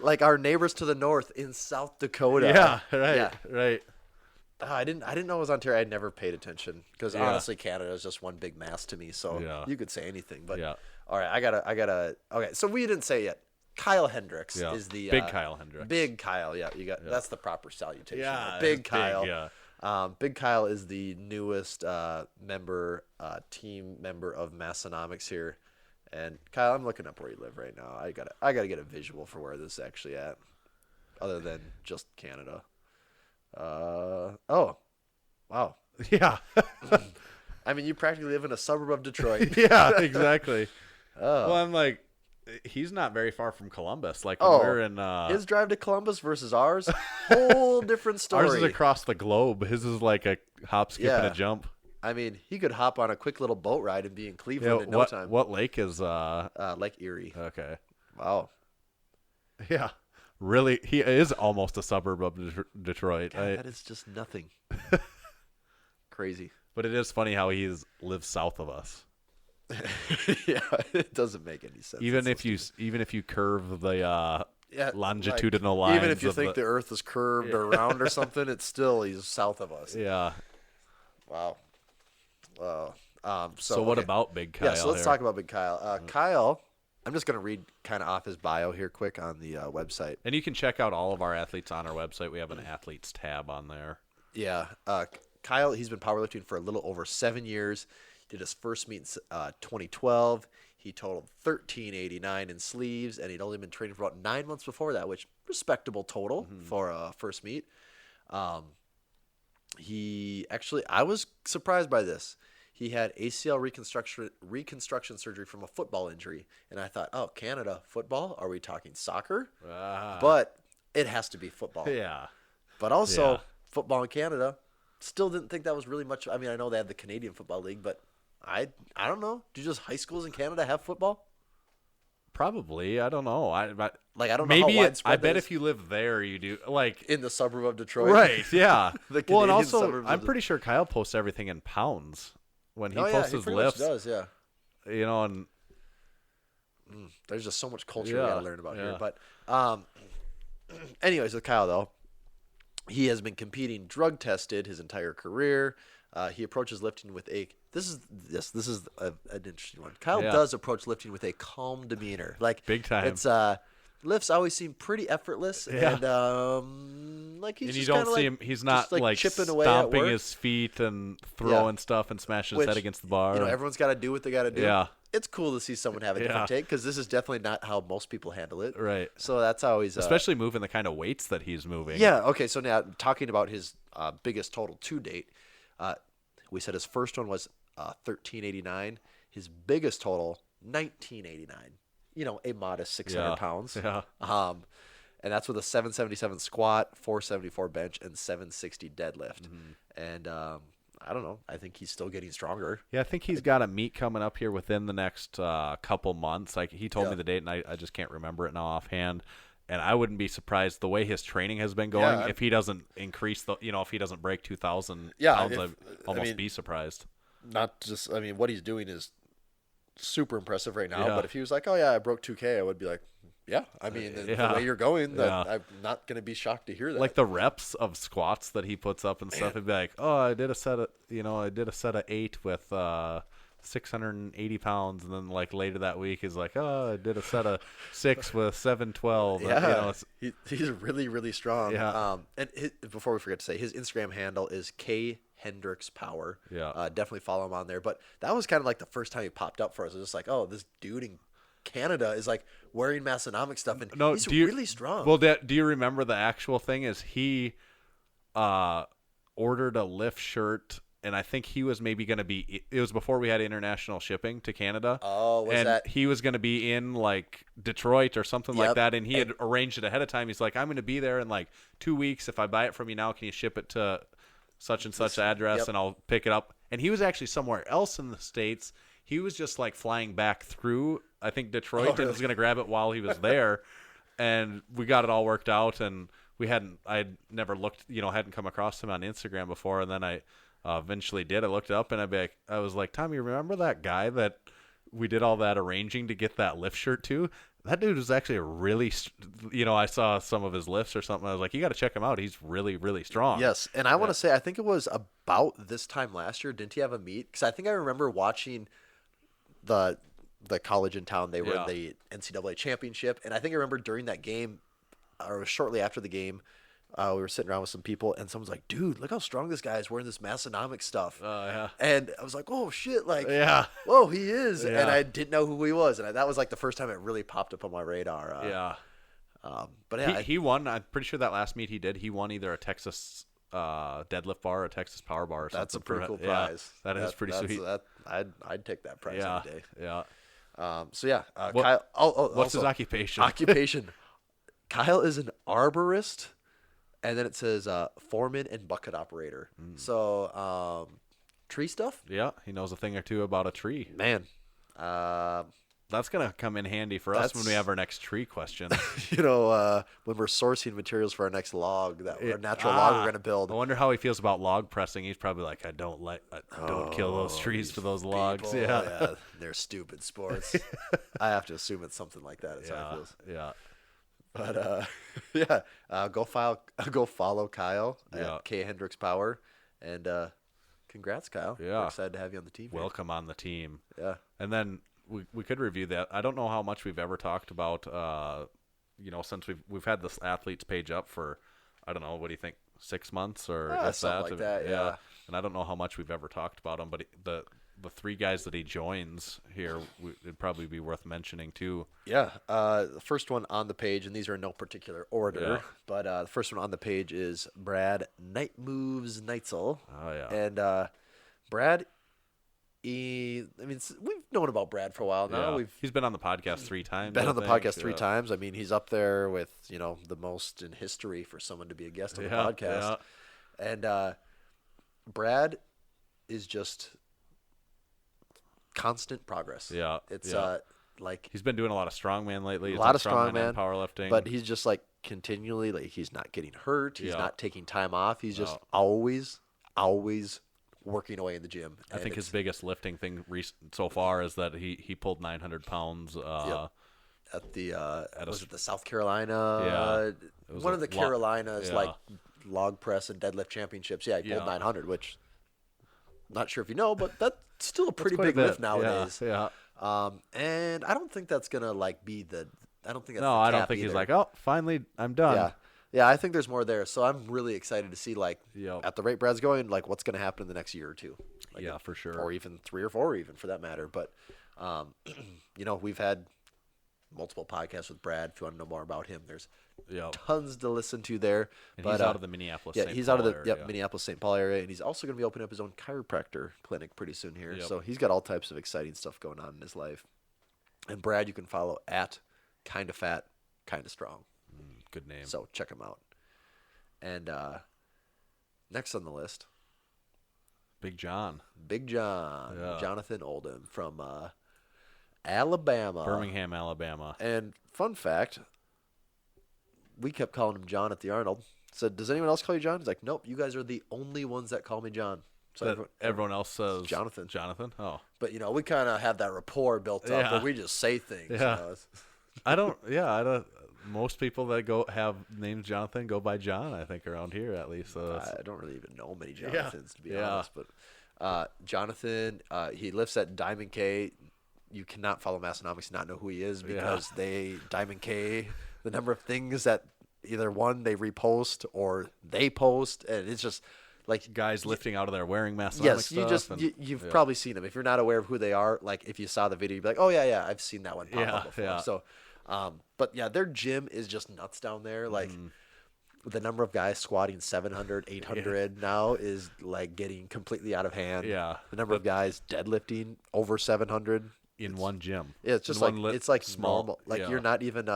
like our neighbors to the north in South Dakota. Yeah, right, right. I didn't know it was Ontario. I never paid attention because honestly, Canada is just one big mass to me. So you could say anything. But all right, I gotta. Okay, so we didn't say it yet. Kyle Hendricks is the big Kyle Hendricks. Big Kyle, you got that's the proper salutation. Yeah, Big Kyle. Big, Big Kyle is the newest team member of Massenomics here. And Kyle, I'm looking up where you live right now. I gotta get a visual for where this is actually at, other than just Canada. Oh, wow. Yeah. I mean, you practically live in a suburb of Detroit. Yeah, exactly. Oh. Well, I'm like, He's not very far from Columbus. Like Oh, when we're in his drive to Columbus versus ours, whole different story. ours is across the globe. His is like a hop, skip, and a jump. I mean, he could hop on a quick little boat ride and be in Cleveland in no time. What lake is Lake Erie. Okay. Wow. Yeah. Really, he is almost a suburb of Detroit. God, that is just nothing. Crazy. But it is funny how he lives south of us. Yeah, it doesn't make any sense. Even if you curve the longitudinal like, lines. even if you think the Earth is curved or round or something, it's still he's south of us. Yeah. Wow. So what about Big Kyle? Yeah, so let's talk about Big Kyle. Kyle, I'm just going to read kind of off his bio here quick on the website. And you can check out all of our athletes on our website. We have an athletes tab on there. Yeah. Kyle, he's been powerlifting for a little over 7 years. Did his first meet in 2012. He totaled 1389 in sleeves, and he'd only been training for about 9 months before that, which respectable total for a first meet. I was surprised by this. He had ACL reconstruction surgery from a football injury, and I thought, oh, Canada football? Are we talking soccer? But it has to be football. Yeah. But also football in Canada. Still didn't think that was really much. I mean, I know they have the Canadian Football League, but I don't know. Do just high schools in Canada have football? Probably. I don't know. I don't know how widespread I that bet is. if you live there, you do. Like In the suburb of Detroit. right. Yeah. The well, and Canadian also, suburbs I'm of pretty sure Kyle posts everything in pounds when he Oh, posts he his pretty much lifts. does, yeah. You know, and There's just so much culture we Yeah, got to learn about yeah. here. But anyways, with Kyle, though, he has been competing drug tested his entire career. He approaches lifting with this is an interesting one. Kyle does approach lifting with a calm demeanor, like Big time. It's lifts always seem pretty effortless, and like he's and you just don't kinda see like, him. He's just, not like chipping away at stomping work. his feet and throwing stuff and smashing his Which, head against the bar. You know, everyone's got to do what they got to do. Yeah. It's cool to see someone have a different take because this is definitely not how most people handle it. Right. So that's always Especially moving the kind of weights that he's moving. Yeah. Okay. So now talking about his biggest total to date, we said his first one was 1389. His biggest total 1989. You know, a modest 600 pounds. Yeah. And that's with a 777 squat, 474 bench, and 760 deadlift. And I don't know. I think he's still getting stronger. Yeah, I think he's got a meet coming up here within the next couple months. Like he told me the date, and I just can't remember it now offhand. And I wouldn't be surprised the way his training has been going if he doesn't increase if he doesn't break 2,000 pounds, I'd almost be surprised. Not just, I mean, what he's doing is super impressive right now. But if he was like, oh yeah, I broke 2K, I would be like, yeah. I mean, the way you're going, I'm not going to be shocked to hear that. Like the reps of squats that he puts up and stuff, it'd be like, oh, I did a set of 8 with 680 pounds, and then like later that week is like, oh, I did a set of 6 with 712. Yeah, he's really, really strong. Yeah. And before we forget to say, his Instagram handle is K Hendricks Power. Yeah. Definitely follow him on there. But that was kind of like the first time he popped up for us. It was just like, oh, this dude in Canada is like wearing Massenomics stuff, and he's really strong. Well, do you remember the actual thing? Is he ordered a lift shirt? And I think he was maybe going to be – it was before we had international shipping to Canada. Oh, he was going to be in, like, Detroit or something like that, and he had arranged it ahead of time. He's like, I'm going to be there in, like, 2 weeks. If I buy it from you now, can you ship it to such and such address, and I'll pick it up? And he was actually somewhere else in the States. He was just, like, flying back through, I think, Detroit, and was going to grab it while he was there. And we got it all worked out, and I had never looked – hadn't come across him on Instagram before, and then I – eventually did. I looked up and I was like, Tommy, remember that guy that we did all that arranging to get that lift shirt to? That dude was actually a really, I saw some of his lifts or something. I was like, you got to check him out. He's really, really strong. Yes. And I want to say, I think it was about this time last year. Didn't he have a meet? Because I think I remember watching the college in town. They were in the NCAA championship. And I think I remember during that game, or shortly after the game, we were sitting around with some people, and someone's like, dude, look how strong this guy is wearing this Massenomics stuff. Oh, yeah. And I was like, oh, shit. Like, yeah. Whoa, he is. Yeah. And I didn't know who he was. And that was like the first time it really popped up on my radar. But yeah. He won. I'm pretty sure that last meet he won either a Texas deadlift bar or a Texas power bar or something. That's a pretty cool prize. That is pretty sweet. I'd take that prize any day. Yeah. So yeah, What- Kyle. What's his also, occupation? Occupation. Kyle is an arborist, and then it says foreman and bucket operator. So tree stuff. Yeah, he knows a thing or two about a tree. Man, That's gonna come in handy for us when we have our next tree question. when we're sourcing materials for our next log, our natural log we're gonna build. I wonder how he feels about log pressing. He's probably like, I don't kill those trees for those logs. People, Yeah. they're stupid sports. I have to assume it's something like that. It's how it feels. Yeah. But go follow Kyle Yeah. at K Hendricks Power, and congrats, Kyle. Yeah. We're excited to have you on the team. Welcome on the team. Yeah. And then we could review that. I don't know how much we've ever talked about, since we've had this athletes page up for, I don't know, what do you think, 6 months or if something like that, yeah. And I don't know how much we've ever talked about him, but the 3 guys that he joins here, it'd probably be worth mentioning too. Yeah. The first one on the page, and these are in no particular order, Yeah. but the first one on the page is Brad Night Moves Neitzel. Oh, yeah. And Brad, we've known about Brad for a while now. Yeah. We've He's been on the podcast 3 times. been I on the think. podcast 3 times. I mean, he's up there with, the most in history for someone to be a guest on the podcast. Yeah. And Brad is just constant progress. Yeah. It's yeah. like He's been doing a lot of strongman lately. a lot of strongman strongman, and powerlifting. but he's just like continually, like, he's not getting hurt. He's Yeah. not taking time off. He's just always working away in the gym. I think his biggest lifting thing so far is that he pulled 900 pounds. At the was a- it the South Carolina? Yeah. It was one a of the lo- Carolinas yeah. like log press and deadlift championships. Yeah, he pulled 900, which I'm not sure if you know, but that's still a pretty quite a big bit. lift nowadays. Yeah. And I don't think that's gonna be the. I don't think that's No, the I don't cap think he's either. like, oh, finally, I'm done. Yeah. Yeah, I think there's more there. So I'm really excited to see, Yep. at the rate Brad's going, what's going to happen in the next year or two. Yeah, for sure. Or even 3 or 4, even for that matter. But, we've had multiple podcasts with Brad. If you want to know more about him, there's Yep. tons to listen to there. And but he's out of the Minneapolis. yeah, St. he's Paul out of the area. Minneapolis-St. Paul area. And he's also going to be opening up his own chiropractor clinic pretty soon here. Yep. So he's got all types of exciting stuff going on in his life. And Brad, you can follow at Kinda Fat, Kinda Strong. Good name. So check him out. And next on the list, Big John. Big John, Yeah. Jonathan Oldham from Alabama. Birmingham, Alabama. And fun fact, we kept calling him John at the Arnold. Said, does anyone else call you John? He's like, nope, you guys are the only ones that call me John. So That everyone else says Jonathan. Jonathan? Oh. But, we kind of have that rapport built up Yeah. where we just say things. Yeah. It's- I don't. Most people that have names Jonathan go by John, I think, around here at least. So I don't really even know many Jonathans, to be Yeah. honest. But Jonathan, he lifts at Diamond K. You cannot follow Massenomics and not know who he is because Diamond K, the number of things that either one, they repost or they post. And it's just like guys lifting out of there wearing Massenomics yes, you stuff. just you've probably seen them. If you're not aware of who they are, like if you saw the video, you'd be like, oh yeah, I've seen that one pop up before. Yeah. So, but yeah, their gym is just nuts down there. Like the number of guys squatting 700, 800 now is like getting completely out of hand. Yeah. The number of guys deadlifting over 700 in one gym. Yeah, it's just In like one it's like small. normal. Like Yeah. you're not even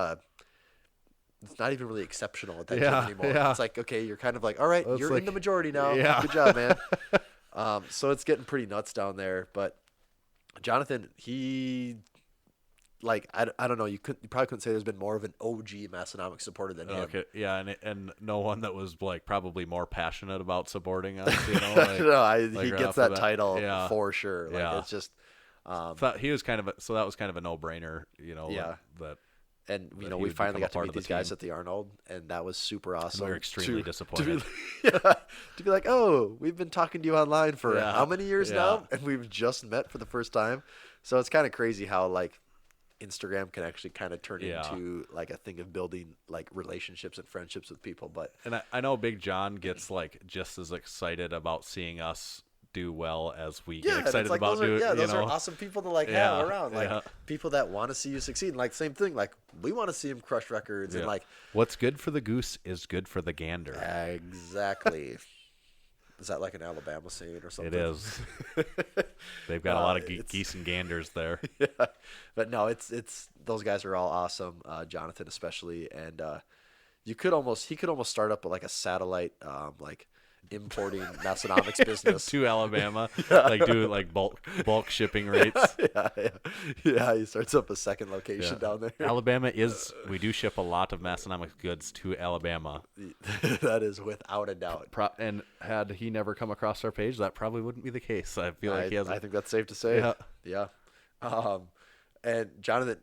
it's not even really exceptional at that Yeah, gym anymore. yeah. It's like, okay, you're kind of like, all right, It's you're like- in the majority now. Yeah. Good job, man. So it's getting pretty nuts down there. But Jonathan, he I don't know. You probably couldn't say there's been more of an OG Massenomics supporter than him. Okay, yeah, and no one that was like probably more passionate about supporting us. Like, No, like he right gets off that the bat. title Yeah. for sure. Like Yeah. it's just Thought he was kind of so that was kind of a no-brainer. Yeah. That and that we he would finally become a got to part meet of the these guys team. at the Arnold, and that was super awesome. we were extremely to disappointed. to be like, oh, we've been talking to you online for Yeah. how many years Yeah. now, and we've just met for the first time. So it's kind of crazy how Instagram can actually kind of turn Yeah. into like a thing of building like relationships and friendships with people. But And I know Big John gets like just as excited about seeing us do well as we get and excited it's like about doing. those are awesome people to Yeah, have around, like yeah. people that want to see you succeed. And, like same thing, like we want to see him crush records and Yeah. like What's good for the goose is good for the gander. exactly. Is that like an Alabama saying or something? It is. They've got a lot of geese and ganders there. Yeah. But no, it's those guys are all awesome. Jonathan especially, and he could almost start up like a satellite like importing Massenomics business to Alabama, like do like bulk shipping rates. Yeah. He starts up a second location down there. Alabama we do ship a lot of Massenomics goods to Alabama. That is without a doubt. And had he never come across our page, that probably wouldn't be the case. I feel like he has. I think that's safe to say. Yeah. And Jonathan,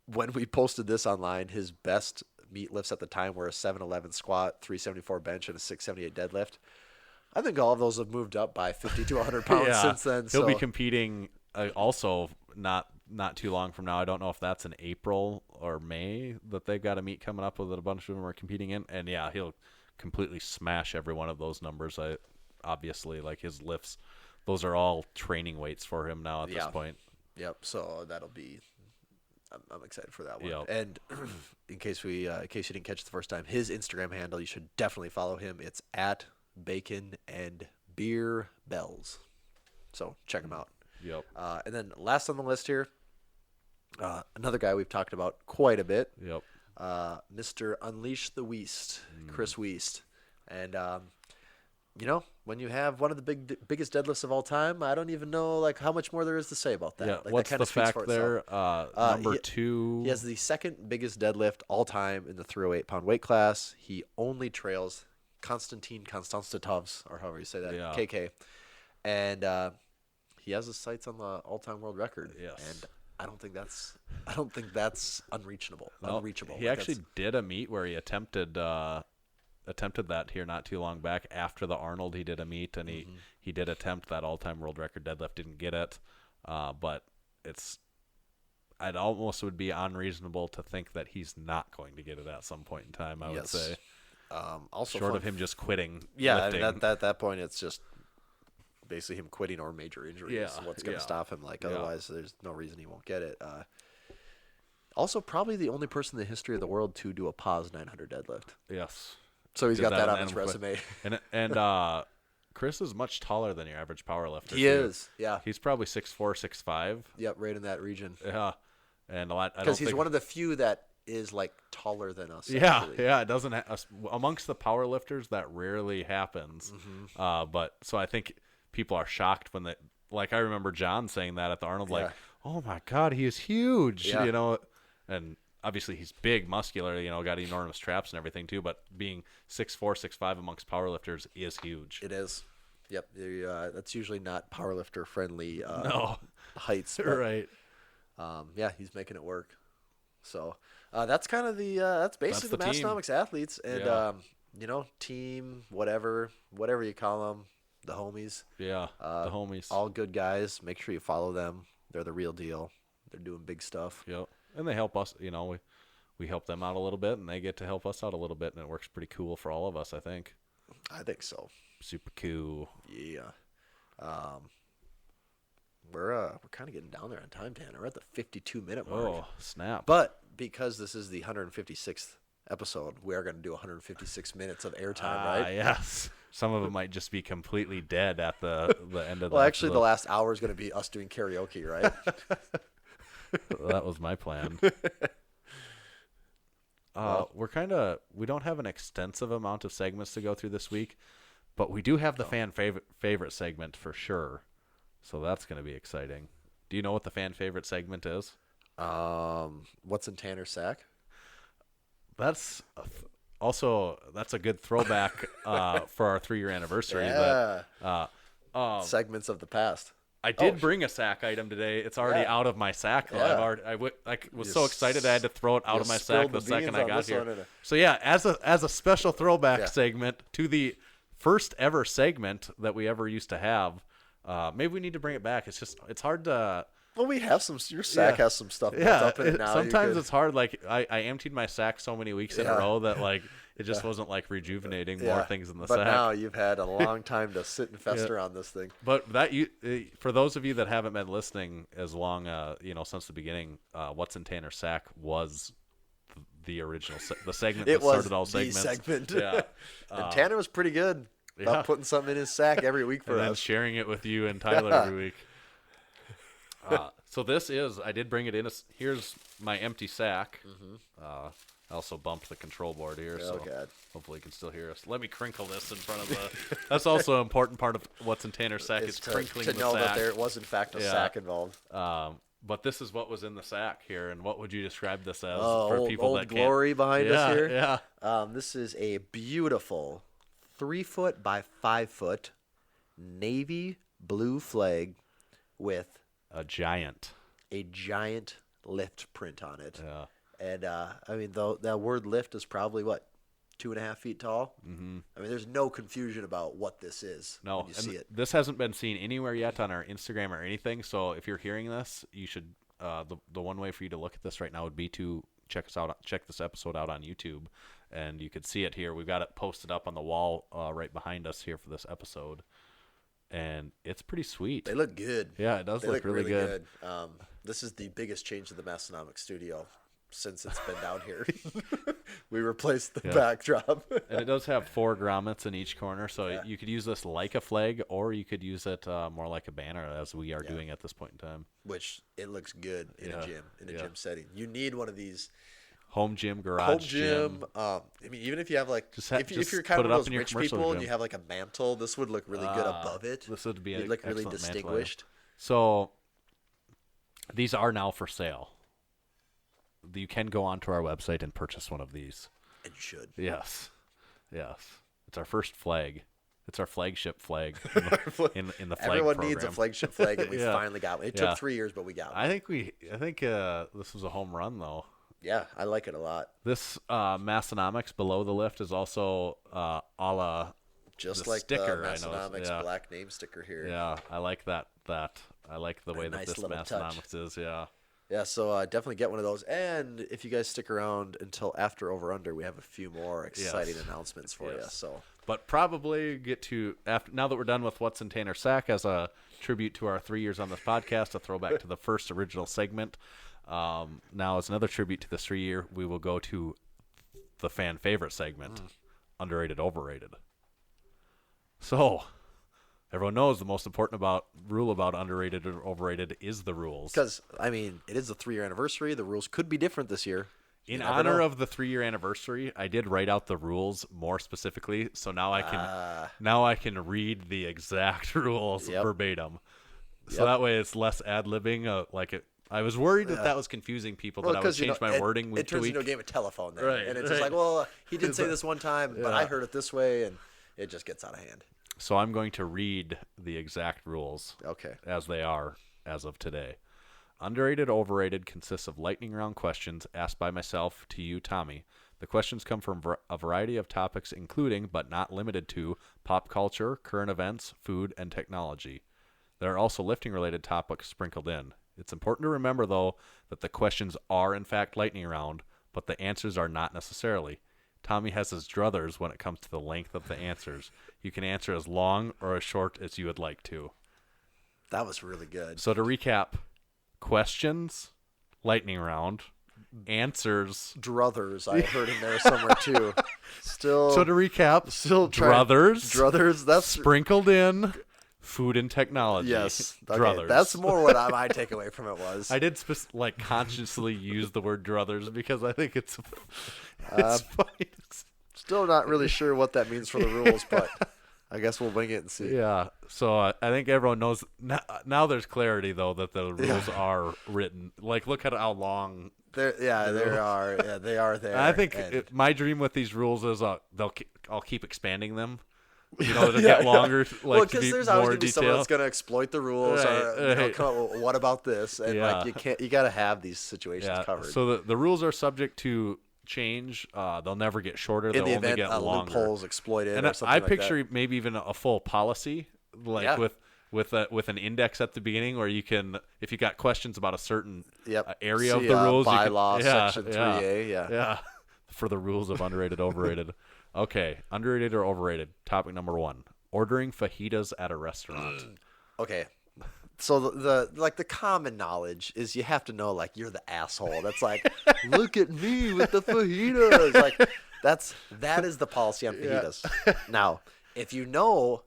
when we posted this online, his best meat lifts at the time were a 711 squat, 374 bench, and a 678 deadlift. I think all of those have moved up by 50 to 100 pounds since then. He'll be competing also not too long from now. I don't know if that's in April or May that they've got a meet coming up with a bunch of them are competing in. And yeah, he'll completely smash every one of those numbers. Obviously, like his lifts, those are all training weights for him now at this point. Yep. So that'll be. I'm excited for that one. Yep. And in case you didn't catch it the first time, his Instagram handle, you should definitely follow him. It's at Bacon and Beer Bells. So check him out. Yep. And then last on the list here, another guy we've talked about quite a bit. Yep. Mr. Unleash the Weast, Chris Weast. And when you have one of the biggest deadlifts of all time, I don't even know like how much more there is to say about that. Yeah. Like, What's that the fact there? Number 2. He has the second biggest deadlift all time in the 308 pound weight class. He only trails Konstantin Konstantinovs, or however you say that, KK, and he has his sights on the all-time world record. Yes. And I don't think that's unreachable. He actually did a meet where he attempted that here not too long back after the Arnold. He did a meet and he did attempt that all-time world record deadlift, didn't get it, but I'd almost would be unreasonable to think that he's not going to get it at some point in time. I would say also short of him just quitting lifting. lifting. At that point it's just basically him quitting or major injuries. What's going to stop him? Otherwise there's no reason he won't get it. Also probably the only person in the history of the world to do a pause 900 deadlift. Yes. So he's got that on his resume. And Chris is much taller than your average powerlifter. He is, yeah. He's probably 6'4", 6'5". Yep, right in that region. Yeah, and a lot. Because he's one of the few that is like taller than us. Yeah, actually. yeah. It doesn't amongst the powerlifters that rarely happens. But so I think people are shocked when I remember John saying that at the Arnold, like, oh my God, he is huge. Yeah. And obviously he's big, muscular, got enormous traps and everything too, but being 6'4", 6'5" amongst powerlifters is huge. It is. Yep. That's usually not powerlifter friendly heights. But, right. He's making it work. So that's kind of that's basically the Massenomics Athletes and team, whatever you call them, the homies. Yeah, the homies. All good guys. Make sure you follow them. They're the real deal. They're doing big stuff. Yep. And they help us, we help them out a little bit and they get to help us out a little bit, and it works pretty cool for all of us, I think. I think so. Super cool. Yeah. We're kind of getting down there on time, Tanner. We're at the 52-minute mark. Oh, snap. But because this is the 156th episode, we are going to do 156 minutes of airtime, right? Yes. Some of it might just be completely dead at the end of the Well, actually, the last hour is going to be us doing karaoke, right? That was my plan. We don't have an extensive amount of segments to go through this week, but we do have the fan favorite segment for sure. So that's going to be exciting. Do you know what the fan favorite segment is? What's in Tanner's sack? That's a good throwback for our 3-year anniversary. Yeah. But, segments of the past. I did bring a sack item today. It's already out of my sack, though. Yeah. I was so excited I had to throw it out of my sack the second I got here. One. So yeah, as a special throwback segment to the first ever segment that we ever used to have, maybe we need to bring it back. It's hard to. Well, we have some. Your sack has some stuff up in it now. Sometimes it's hard. Like I emptied my sack so many weeks in a row that like it just wasn't like rejuvenating more things in the sack. But now you've had a long time to sit and fester on this thing. But for those of you that haven't been listening as long, since the beginning, what's in Tanner's sack was the original the segment that started all segments. Segment. Yeah, and Tanner was pretty good. about putting something in his sack every week for and then us. sharing it with you and Tyler every week. So this is, I did bring it in. Here's my empty sack. I also bumped the control board here, so God. hopefully you can still hear us. Let me crinkle this in front of the. That's also an important part of what's in Tanner's sack is crinkling to the know sack. that there was in fact a sack involved. But this is what was in the sack here, and what would you describe this as for people old that glory can't? behind us here. Yeah. This is a beautiful 3-foot by 5-foot navy blue flag with A giant lift print on it. Yeah. And I mean, though that word lift is probably what, 2.5 feet tall. Mm-hmm. I mean, there's no confusion about what this is. No, when you see it. This hasn't been seen anywhere yet on our Instagram or anything. So if you're hearing this, you should. The one way for you to look at this right now would be to check this episode out on YouTube, and you could see it here. We've got it posted up on the wall right behind us here for this episode, and it's pretty sweet. They look good. Yeah, it does look really good. This is the biggest change to the Massenomics studio since it's been down here. We replaced the backdrop. And it does have 4 grommets in each corner, so you could use this like a flag, or you could use it more like a banner, as we are doing at this point in time. Which it looks good in a gym, gym setting. You need one of these. Home gym, garage gym. I mean, even if you have like, if you're put kind of it one up of in those your rich commercial people and gym. you have like a mantle, this would look really good above it. This would be You'd look really distinguished. So these are now for sale. You can go onto our website and purchase one of these. And you should. Yes. It's our first flag. It's our flagship flag in the flag Everyone program. needs a flagship flag, and we finally got one. It took 3 years, but we got one. I think this was a home run though. Yeah, I like it a lot. This Massenomics below the lift is also a la just the like sticker, the I know. Massenomics black name sticker here. Yeah, I like that. I like the way that nice this little Massenomics touch. is. Yeah. Yeah, so definitely get one of those. And if you guys stick around until after Over Under, we have a few more exciting announcements for you. So, but probably get to now that we're done with what's in Tanner's sack as a tribute to our 3 years on this podcast, a throwback to the first original segment. Now, as another tribute to this 3 year, we will go to the fan favorite segment, underrated, overrated. So, everyone knows the most important rule about underrated or overrated is the rules. Because, I mean, it is the 3-year anniversary. The rules could be different this year. In honor of the 3-year anniversary, I did write out the rules more specifically, so now I can read the exact rules verbatim. So that way it's less ad-libbing. I was worried that was confusing people, that I would change my wording week to week. It turns into a game of telephone then. Right, and it's just like, well, he did say this one time, but I heard it this way, and it just gets out of hand. So I'm going to read the exact rules as they are as of today. Underrated, overrated consists of lightning round questions asked by myself to you, Tommy. The questions come from a variety of topics, including, but not limited to, pop culture, current events, food, and technology. There are also lifting-related topics sprinkled in. It's important to remember, though, that the questions are, in fact, lightning round, but the answers are not necessarily. Tommy has his druthers when it comes to the length of the answers. You can answer as long or as short as you would like to. That was really good. So to recap, questions, lightning round, answers. Druthers, I heard in there somewhere too. So to recap, druthers, that's sprinkled in. Food and technology. Yes. Okay. Druthers. That's more what my takeaway from it was. I did consciously use the word druthers because I think it's funny. Still not really sure what that means for the rules, but I guess we'll wing it and see. Yeah. So I think everyone knows. Now there's clarity, though, that the rules are written. Look at how long. They are. Yeah, they are there. I think my dream with these rules is I'll keep expanding them. To get longer. Well, because there's always going to be someone that's going to exploit the rules, or come up with, what about this? And you got to have these situations covered. So the rules are subject to change. They'll never get shorter. In They'll the only get longer. Loopholes exploited, and or something I like picture maybe even a full policy, with an index at the beginning, where you can, if you got questions about a certain area of the rules, bylaw section 3A, yeah, for the rules of underrated, overrated. Okay, underrated or overrated? Topic number 1: ordering fajitas at a restaurant. Okay, so the common knowledge is you have to know you're the asshole. That's look at me with the fajitas. That is the policy on fajitas. Now, if you know,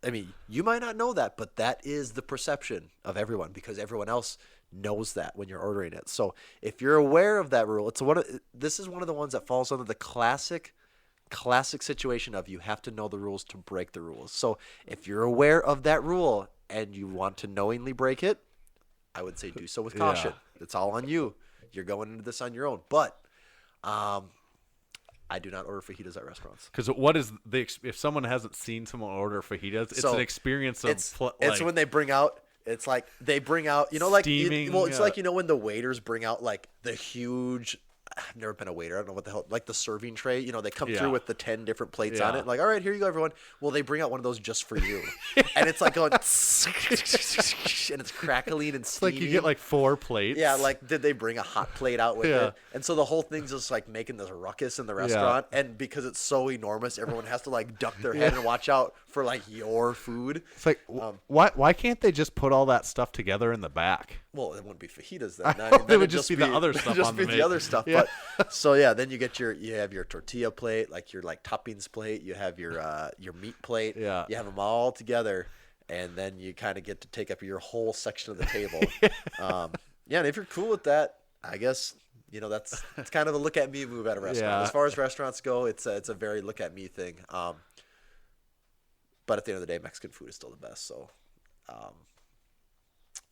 I mean, you might not know that, but that is the perception of everyone because everyone else knows that when you're ordering it. So if you're aware of that rule, this is one of the ones that falls under the classic situation of you have to know the rules to break the rules. So if you're aware of that rule and you want to knowingly break it, I would say do so with caution. It's all on you. You're going into this on your own. But I do not order fajitas at restaurants. Because what is if someone hasn't seen someone order fajitas, it's an experience of it's when they bring out. It's like they bring out, like steaming, it's like when the waiters bring out like the huge. I've never been a waiter. I don't know what the hell, like the serving tray. They come through with the 10 different plates on it. Like, all right, here you go, everyone. Well, they bring out one of those just for you, and it's like going, and it's crackling and steaming. Like you get like 4 plates. Yeah, like did they bring a hot plate out with it? And so the whole thing's just like making this ruckus in the restaurant, and because it's so enormous, everyone has to like duck their head and watch out for like your food. It's like why can't they just put all that stuff together in the back? Well, it wouldn't be fajitas then. It would just be the other stuff. Just be the other stuff. Yeah. But so then you have your tortilla plate, like your like toppings plate. You have your meat plate. Yeah. You have them all together, and then you kind of get to take up your whole section of the table. And if you're cool with that, I guess it's kind of a look at me move at a restaurant. Yeah. As far as restaurants go, it's a very look at me thing. But at the end of the day, Mexican food is still the best. So,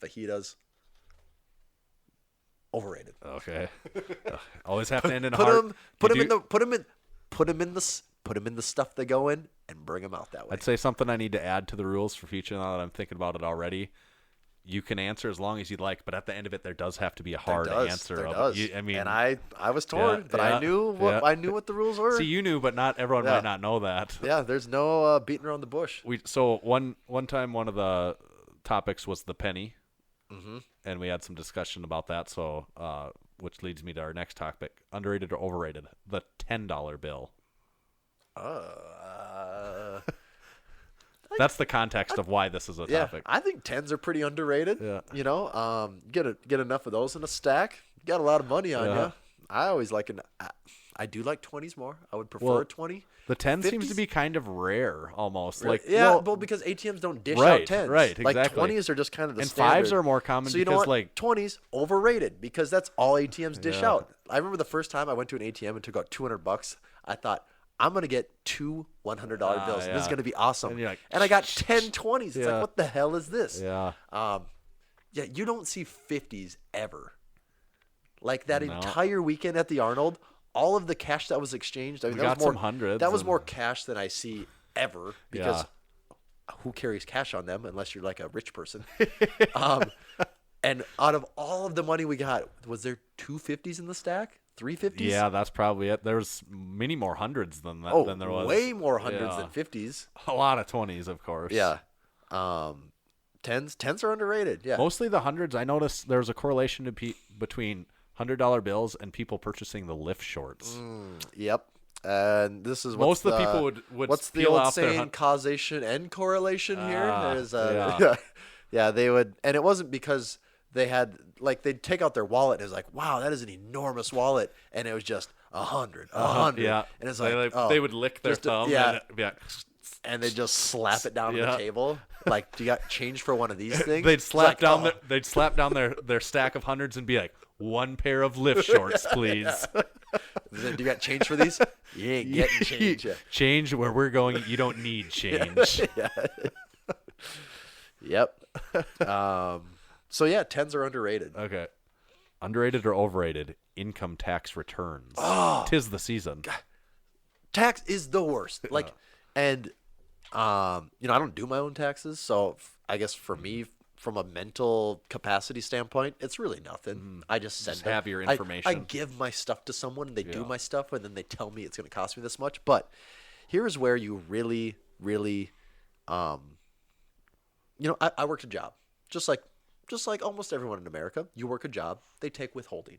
fajitas. Overrated. Okay. Always have to end in put hard. Put them in the stuff they go in and bring them out that way. I'd say something I need to add to the rules for future now that I'm thinking about it already. You can answer as long as you'd like, but at the end of it, there does have to be a hard answer. There does. And I was torn, but I knew what the rules were. See, you knew, but not everyone might not know that. Yeah, there's no beating around the bush. So one time, one of the topics was the penny. Mm-hmm. And we had some discussion about that. So, which leads me to our next topic: underrated or overrated? The $10 bill. That's the context of why this is a topic. I think 10s are pretty underrated. Yeah. Get enough of those in a stack. You got a lot of money on you. I always like I do like 20s more. I would prefer a 20. The 10 seems to be kind of rare, almost. Really? Because ATMs don't dish out 10s. Right, exactly. Like 20s are just kind of the and standard. 5s are more common. So you know what? 20s overrated because that's all ATMs dish out. I remember the first time I went to an ATM and took out $200. I thought, I'm gonna get 2 $100 bills. This is gonna be awesome. And I got 10 20s. It's like, what the hell is this? Yeah. You don't see 50s ever. Like that entire weekend at the Arnold, all of the cash that was exchanged. I mean, that was more hundreds. That was more cash than I see ever because who carries cash on them unless you're like a rich person? And out of all of the money we got, was there 2 50s in the stack? 3 50s? Yeah, that's probably it. There's many more hundreds than that than there was. Way more hundreds than 50s. A lot of 20s, of course. Yeah. 10s are underrated. Yeah. Mostly the hundreds. I noticed there's a correlation between $100 bills and people purchasing the lift shorts. Yep. And this is most of the people would what's the old saying? Causation and correlation here. There's they would, and it wasn't because they had they'd take out their wallet and it was like, wow, that is an enormous wallet, and it was just 100. Yeah, and it's like they would lick their thumb. And they just slap it down on the table. Like, do you got change for one of these things? They'd slap down their stack of hundreds and be like, 1 pair of lift shorts, please. Do you got change for these? You ain't getting change. Change where we're going. You don't need change. Yep. So 10s are underrated. Okay. Underrated or overrated? Income tax returns. Tis the season. God. Tax is the worst. And I don't do my own taxes, so I guess for me, from a mental capacity standpoint, it's really nothing. I just have your information. I give my stuff to someone, and they do my stuff, and then they tell me it's going to cost me this much. But here's where you really, really, I worked a job, just like almost everyone in America. You work a job, they take withholding,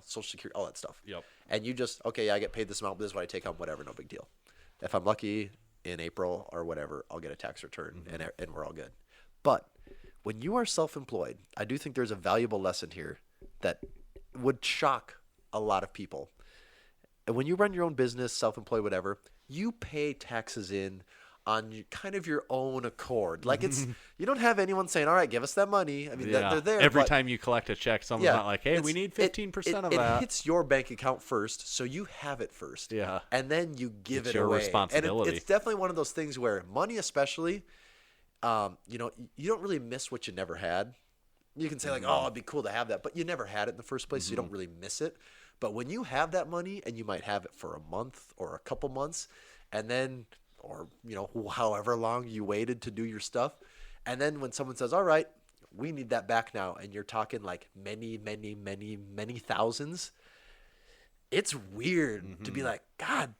Social Security, all that stuff. Yep. And you just, I get paid this amount, but this is what I take home, whatever, no big deal. If I'm lucky in April or whatever, I'll get a tax return and we're all good. But when you are self-employed, I do think there's a valuable lesson here that would shock a lot of people. And when you run your own business, self-employed, whatever, you pay taxes in on kind of your own accord. Like you don't have anyone saying, all right, give us that money. I mean, they're there. Every but time you collect a check, someone's not like, hey, we need 15% of that. It hits your bank account first, so you have it first. Yeah. And then you give it's it your away. responsibility. And it's definitely one of those things where money especially, you don't really miss what you never had. You can say like, oh, it'd be cool to have that, but you never had it in the first place, so you don't really miss it. But when you have that money and you might have it for a month or a couple months, and then, or, however long you waited to do your stuff. And then when someone says, all right, we need that back now. And you're talking like many, many, many, many thousands. It's weird to be like, God,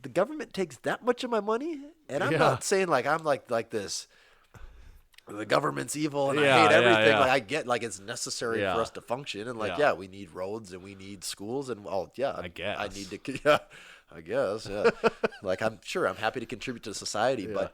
the government takes that much of my money. And I'm not saying like, I'm like this, the government's evil and I hate everything. Yeah. Like I get like it's necessary for us to function. And like, we need roads and we need schools and I guess I need to, I guess, like I'm happy to contribute to society, but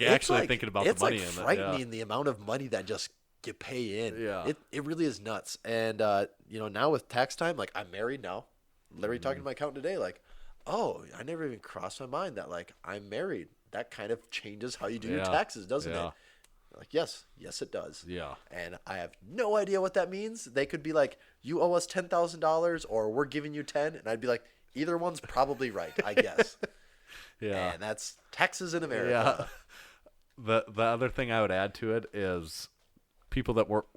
actually thinking about the money, it's frightening the amount of money that just you pay in. Yeah, it really is nuts. And now with tax time, like I'm married now. Literally talking to my accountant today, like, oh, I never even crossed my mind that like I'm married. That kind of changes how you do your taxes, doesn't it? Like, yes, it does. Yeah. And I have no idea what that means. They could be like, you owe us $10,000 or we're giving you 10. And I'd be like, either one's probably right, I guess. Yeah. And that's taxes in America. Yeah. The other thing I would add to it is people that work.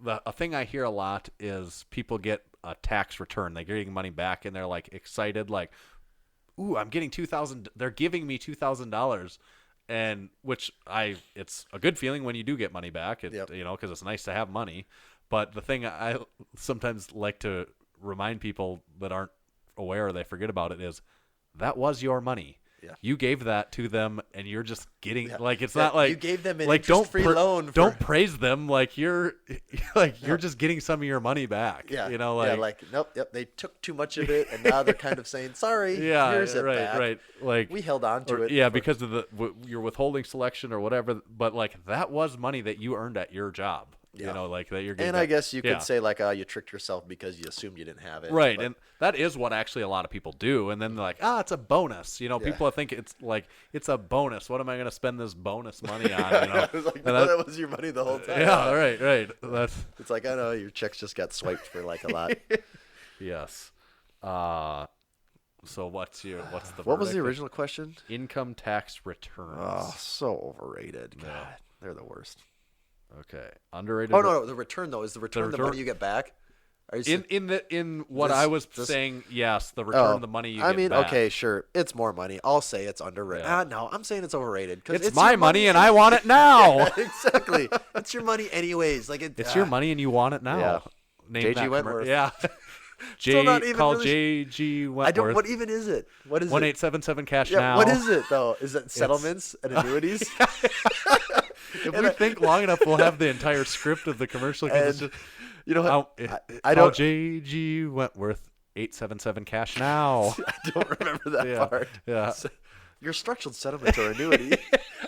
A thing I hear a lot is people get a tax return. They're getting money back and they're like excited, like, ooh, I'm getting $2,000. They're giving me $2,000. And it's a good feeling when you do get money back, because it's nice to have money. But the thing I sometimes like to remind people that aren't aware or they forget about it is that was your money. Yeah. You gave that to them and you're just getting it's not like you gave them an like interest-free loan. Don't praise them like you're you're just getting some of your money back. Yeah. Nope, they took too much of it and now they're kind of saying, sorry, here's it back. Right. Like we held on to it. Yeah, because of your withholding selection or whatever, but like that was money that you earned at your job. Yeah. Like that you're getting. And I guess you could say like, you tricked yourself because you assumed you didn't have it. Right, and that is what actually a lot of people do. And then they're like, it's a bonus. People think it's like it's a bonus. What am I going to spend this bonus money on? I was like, no, that was your money the whole time. Yeah, right. It's like, I know your checks just got swiped for like a lot. Yes. So what's the what was the original question? Income tax returns. Oh, so overrated. God, they're the worst. Okay, underrated. Oh no, the return though is the return the money you get back. In what I was saying, yes, the return of the money you get back. Okay, sure, it's more money. I'll say it's underrated. Yeah. No, I'm saying it's overrated because it's my money and I want it now. Yeah, exactly, it's your money anyways. Like it's your money and you want it now. Yeah. Name J.G. Wentworth. Yeah. J.G. Wentworth. What even is it? What is 1877 cash now. What is it though? Is it settlements and annuities? If we think long enough, we'll have the entire script of the commercial. And, I don't. J.G. Wentworth, 877 cash now. I don't remember that part. Yeah. So, your structured settlement or annuity.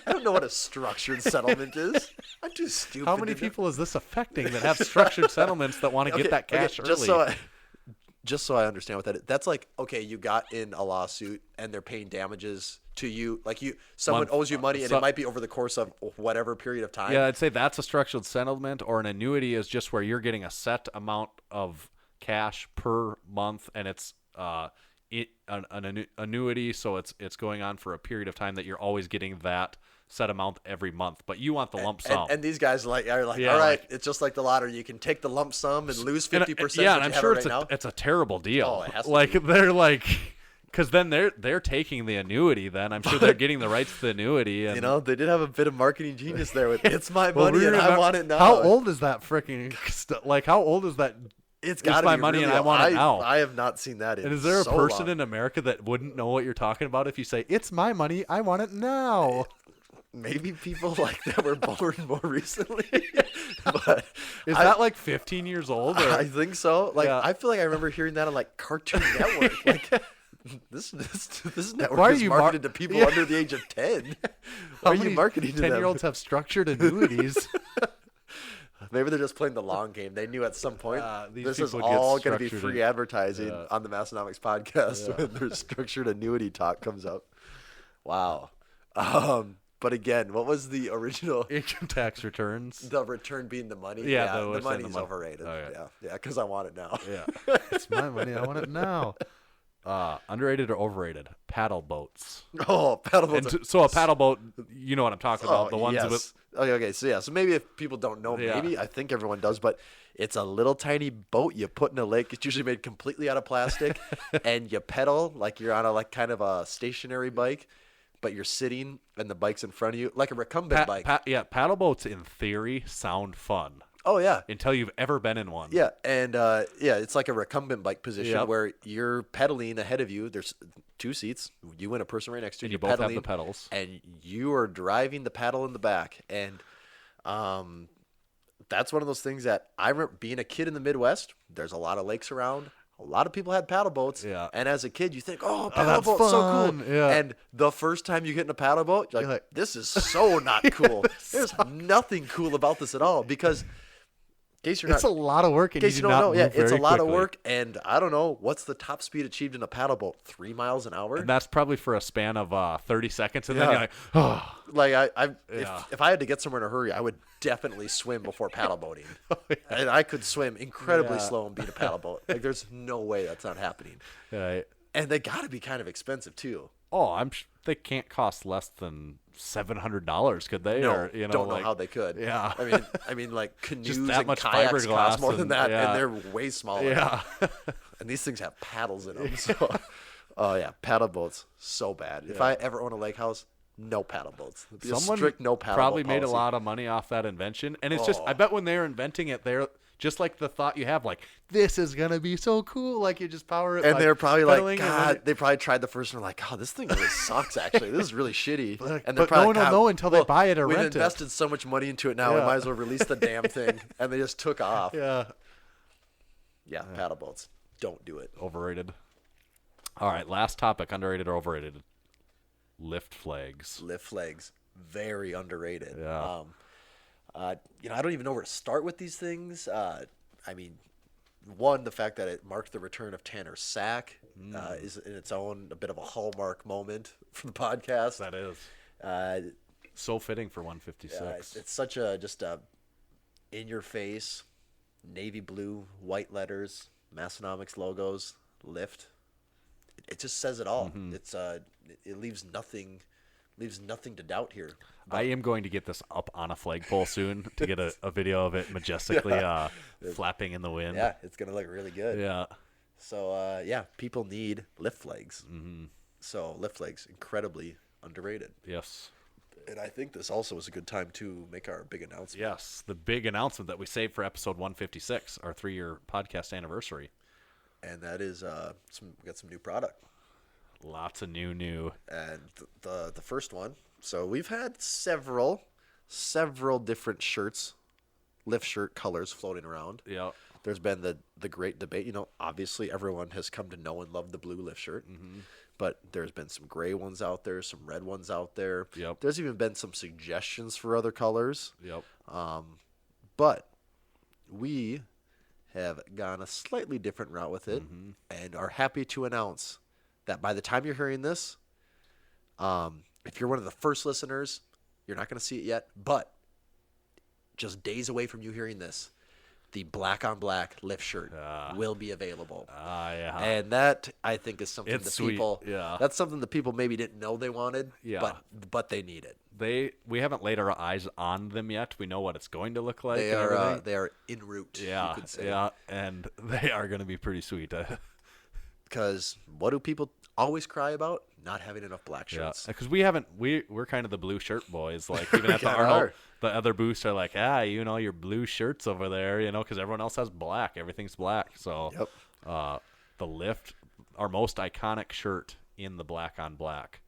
I don't know what a structured settlement is. I'm too stupid. How many people is this affecting that have structured settlements that want to get that cash early? Just so I understand what that is. That's like, okay, you got in a lawsuit and they're paying damages to you. Like someone owes you money and it might be over the course of whatever period of time. Yeah, I'd say that's a structured settlement, or an annuity is just where you're getting a set amount of cash per month, and it's an annuity, so it's going on for a period of time that you're always getting that set amount every month, but you want the lump sum. And these guys are like, all right, it's just like the lottery. You can take the lump sum and lose 50%. Yeah, and I'm sure it's a terrible deal. Oh, it has to like be. They're like, because then they're taking the annuity. Then I'm sure they're getting the rights to the annuity. And, they did have a bit of marketing genius there with it's my money and I want it now. How old is that freaking like? How old is that? It's my money and I want it now. I have not seen that in And is there a person long. in America that wouldn't know what you're talking about if you say it's my money, I want it now? Maybe people like that were born more recently. But is that like 15 years old? Or? I think so. Like I feel like I remember hearing that on like Cartoon Network. Like this network is marketed to people under the age of 10. Why are you marketing to them? 10-year-olds have structured annuities. Maybe they're just playing the long game. They knew at some point this is people all get going to be free advertising on the Massenomics podcast when their structured annuity talk comes up. Wow. But again, what was the original? Income tax returns. The return being the money. Yeah, the money's overrated. Oh, yeah. Yeah, because I want it now. Yeah, it's my money. I want it now. Underrated or overrated? Paddle boats. Oh, paddle boats. And so a paddle boat, you know what I'm talking about. The ones yes. with. Okay, so maybe if people don't know, maybe I think everyone does, but it's a little tiny boat you put in a lake. It's usually made completely out of plastic, and you pedal like you're on a kind of a stationary bike, but you're sitting and the bike's in front of you like a recumbent bike. Paddle boats in theory sound fun. Oh yeah. Until you've ever been in one. Yeah, and it's like a recumbent bike position where you're pedaling ahead of you. There's 2 seats, you and a person right next to you. And you both have the pedals. And you are driving the paddle in the back. And that's one of those things that I remember being a kid in the Midwest. There's a lot of lakes around. A lot of people had paddle boats. Yeah. And as a kid, you think, oh, paddle boat's so cool. Yeah. And the first time you get in a paddle boat, you're like, this is so not cool. There's nothing cool about this at all because it's a lot of work. In case you don't know, it's a lot of work. And I don't know, what's the top speed achieved in a paddle boat? 3 miles an hour? And that's probably for a span of 30 seconds. And then you're like, oh. Like, if I had to get somewhere in a hurry, I would definitely swim before paddle boating. And I could swim incredibly slow and beat a paddle boat. Like, there's no way that's not happening. Right. And they got to be kind of expensive, too. Oh, they can't cost less than $700, could they? No, or, don't know how they could. Yeah. I mean, like canoes just that and much kayaks fiberglass cost more than that, and they're way smaller. Yeah. And these things have paddles in them. So, oh yeah, paddle boats, so bad. If I ever own a lake house, no paddle boats. Someone strict no paddle probably boat made a policy. lot of money off that invention, and it's just I bet when they were inventing it, they're just like the thought you have, like this is gonna be so cool, like you just power it. And they're probably like, God, they probably tried the first one, like, God, this thing really sucks. Actually, this is really shitty. And but no one will know until they buy it or rent it. We've invested so much money into it now, we might as well release the damn thing. And they just took off. Yeah, paddle boats. Don't do it. Overrated. All right, last topic: underrated or overrated? Lift flags. Lift flags, very underrated. Yeah. I don't even know where to start with these things. I mean, one, the fact that it marked the return of Tanner Sack is in its own a bit of a hallmark moment for the podcast. That is. So fitting for 156. It's such a in-your-face, navy blue, white letters, Massenomics logos, lift. It just says it all. Mm-hmm. It leaves nothing to doubt here. I am going to get this up on a flagpole soon to get a video of it majestically flapping in the wind. Yeah, it's going to look really good. Yeah. So, people need lift flags. Mm-hmm. So, lift flags, incredibly underrated. Yes. And I think this also is a good time to make our big announcement. Yes, the big announcement that we saved for episode 156, our 3-year podcast anniversary. And that is we got some new product. Lots of new. And the first one. So we've had several different shirts, lift shirt colors floating around. Yeah. There's been the great debate. Obviously everyone has come to know and love the blue lift shirt. Mm-hmm. But there's been some gray ones out there, some red ones out there. Yep. There's even been some suggestions for other colors. Yep. But we have gone a slightly different route with it and are happy to announce that by the time you're hearing this, if you're one of the first listeners, you're not going to see it yet, but just days away from you hearing this, the black on black lift shirt will be available. Yeah. And that, I think, is something people, yeah. That's something that people maybe didn't know they wanted, yeah. but they need it. We haven't laid our eyes on them yet. We know what it's going to look like. They are en route, yeah, you could say. Yeah, and they are going to be pretty sweet. Because what do people always cry about? Not having enough black shirts. Yeah, because we're kind of the blue shirt boys. Like even at the Arnold, the other booths are like, your blue shirts over there, because everyone else has black. Everything's black. So the lift, our most iconic shirt in the black on black,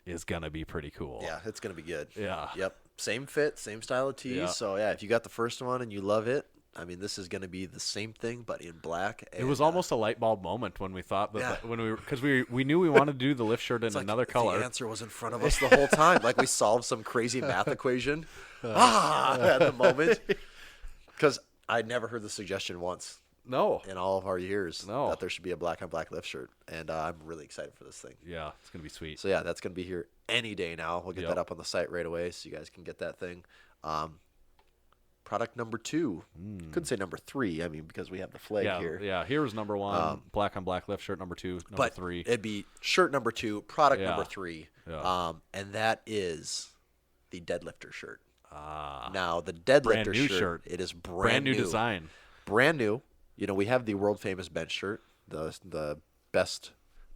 is gonna be pretty cool. Yeah, it's gonna be good. Yeah. Yep. Same fit, same style of tees. Yeah. So if you got the first one and you love it, this is going to be the same thing, but in black. And, it was almost a light bulb moment when we thought that because we knew we wanted to do the lift shirt in another color. The answer was in front of us the whole time. Like we solved some crazy math equation at the moment. Because I never heard the suggestion once. No. in all of our years No. that there should be a black on black lift shirt, and I'm really excited for this thing. Yeah, it's gonna be sweet. So yeah, that's gonna be here any day now. We'll get Yep. that up on the site right away, so you guys can get that thing. Product number 2. Couldn't say number 3. I mean, because we have the flag here. Yeah, here was number 1, black on black lift shirt. Number 2, number 3. It'd be shirt number 2, product Yeah. number 3, Yeah. and that is the deadlifter shirt. Ah, Now the deadlifter new shirt, shirt. it is brand new design. brand new. You know, we have the world famous bench shirt, the best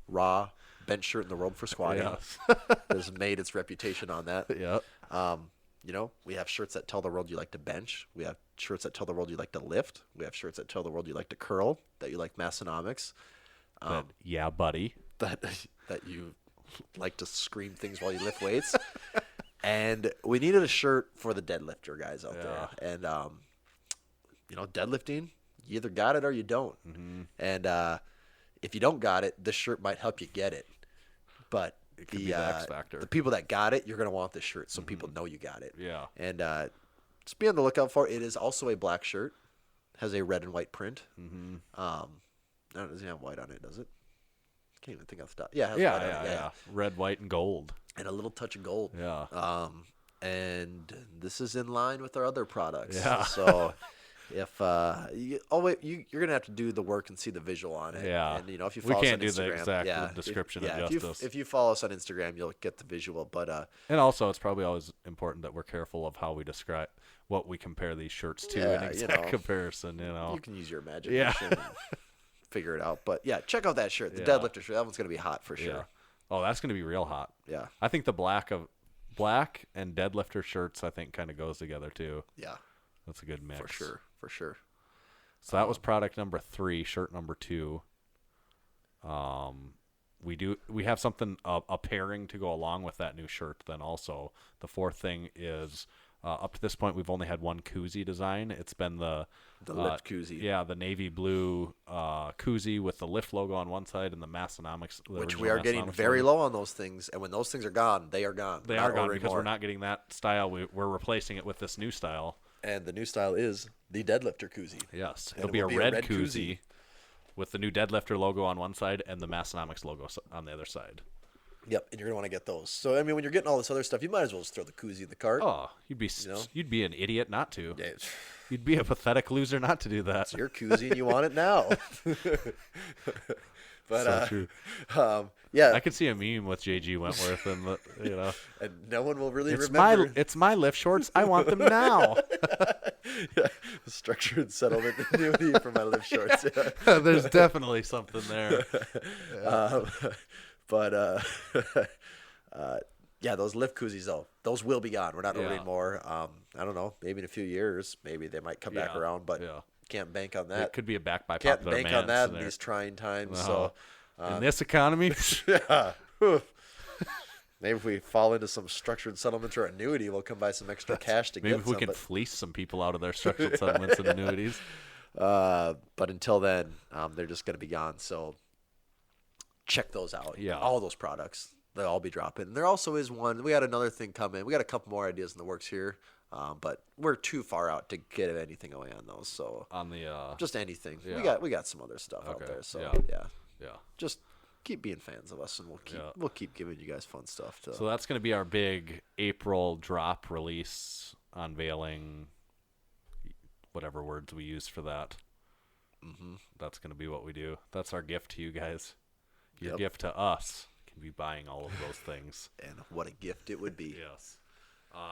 raw bench shirt in the world for squatting. Yes. Has made its reputation on that. Yeah. You know, we have shirts that tell the world you like to bench. We have shirts that tell the world you like to lift. We have shirts that tell the world you like to curl, that you like Massenomics, Yeah, buddy. that you like to scream things while you lift weights. And we needed a shirt for the deadlifter guys out there. And, you know, deadlifting, you either got it or you don't. Mm-hmm. And if you don't got it, this shirt might help you get it. But could be the X factor. the people that got it, you're going to want this shirt so people know you got it. Yeah. And just be on the lookout for it. It is also a black shirt. Has a red and white print. Mm-hmm. It doesn't have white on it, does it? Can't even think off the top. Yeah, it has Yeah, white on it. yeah. Red, white, and gold. And a little touch of gold. Yeah. And this is in line with our other products. Yeah. So if you're gonna have to do the work and see the visual on it. Yeah. And you know, if you We follow can't us do on the Instagram, exact description of if justice. if you follow us on Instagram, you'll get the visual. But And also, it's probably always important that we're careful of how we describe what we compare these shirts to Yeah, in you exact know. comparison. You know. you can use your imagination and figure it out. But yeah, check out that shirt, the Yeah. deadlifter shirt. That one's gonna be hot for sure. Yeah. Oh, that's gonna be real hot. Yeah. I think the black and deadlifter shirts, I think, kind of goes together too. Yeah. That's a good mix. For sure. So that was product number 3, shirt number 2. We have something a pairing to go along with that new shirt. Then also the fourth thing is up to this point we've only had one koozie design. It's been the lift koozie. Yeah, the navy blue koozie with the lift logo on one side and the Massenomics. Which we are getting very low on those things, and when those things are gone, they are gone. They are gone because we're not getting that style. We're replacing it with this new style. And the new style is the deadlifter koozie. Yes, And it'll be a red koozie with the new deadlifter logo on one side and the Massenomics logo on the other side. Yep, and you're gonna want to get those. So I mean, when you're getting all this other stuff, you might as well just throw the koozie in the cart. Oh, you'd be an idiot not to. Yeah, You'd be a pathetic loser not to do that. it's your koozie, and you want it now. But So true. yeah, I could see a meme with JG Wentworth and and no one will really it's remember. it's my lift shorts. I want them now. Structured settlement annuity for my lift shorts. Yeah. There's definitely something there. But yeah, those lift koozies though, those will be gone. We're not ordering more. I don't know, maybe in a few years, maybe they might come back around, but can't bank on that. It could be a back by Can't popular bank demand on that in there. these trying times. Uh-huh. So In this economy, yeah. Maybe if we fall into some structured settlement or annuity, we'll come by some extra cash to maybe get if we some. can But, fleece some people out of their structured settlements and annuities. but until then, they're just going to be gone. So check those out. Yeah. All those products, they'll all be dropping. There also is one. We had another thing come in. We got a couple more ideas in the works here, but we're too far out to get anything away on those. So On the just anything. yeah. We got some other stuff out Okay. there. So Yeah. yeah, just keep being fans of us, and we'll keep giving you guys fun stuff. So that's going to be our big April drop release, unveiling, whatever words we use for that. Mm-hmm. That's going to be what we do. That's our gift to you guys. Your gift to us can be buying all of those things. And what a gift it would be. Yes.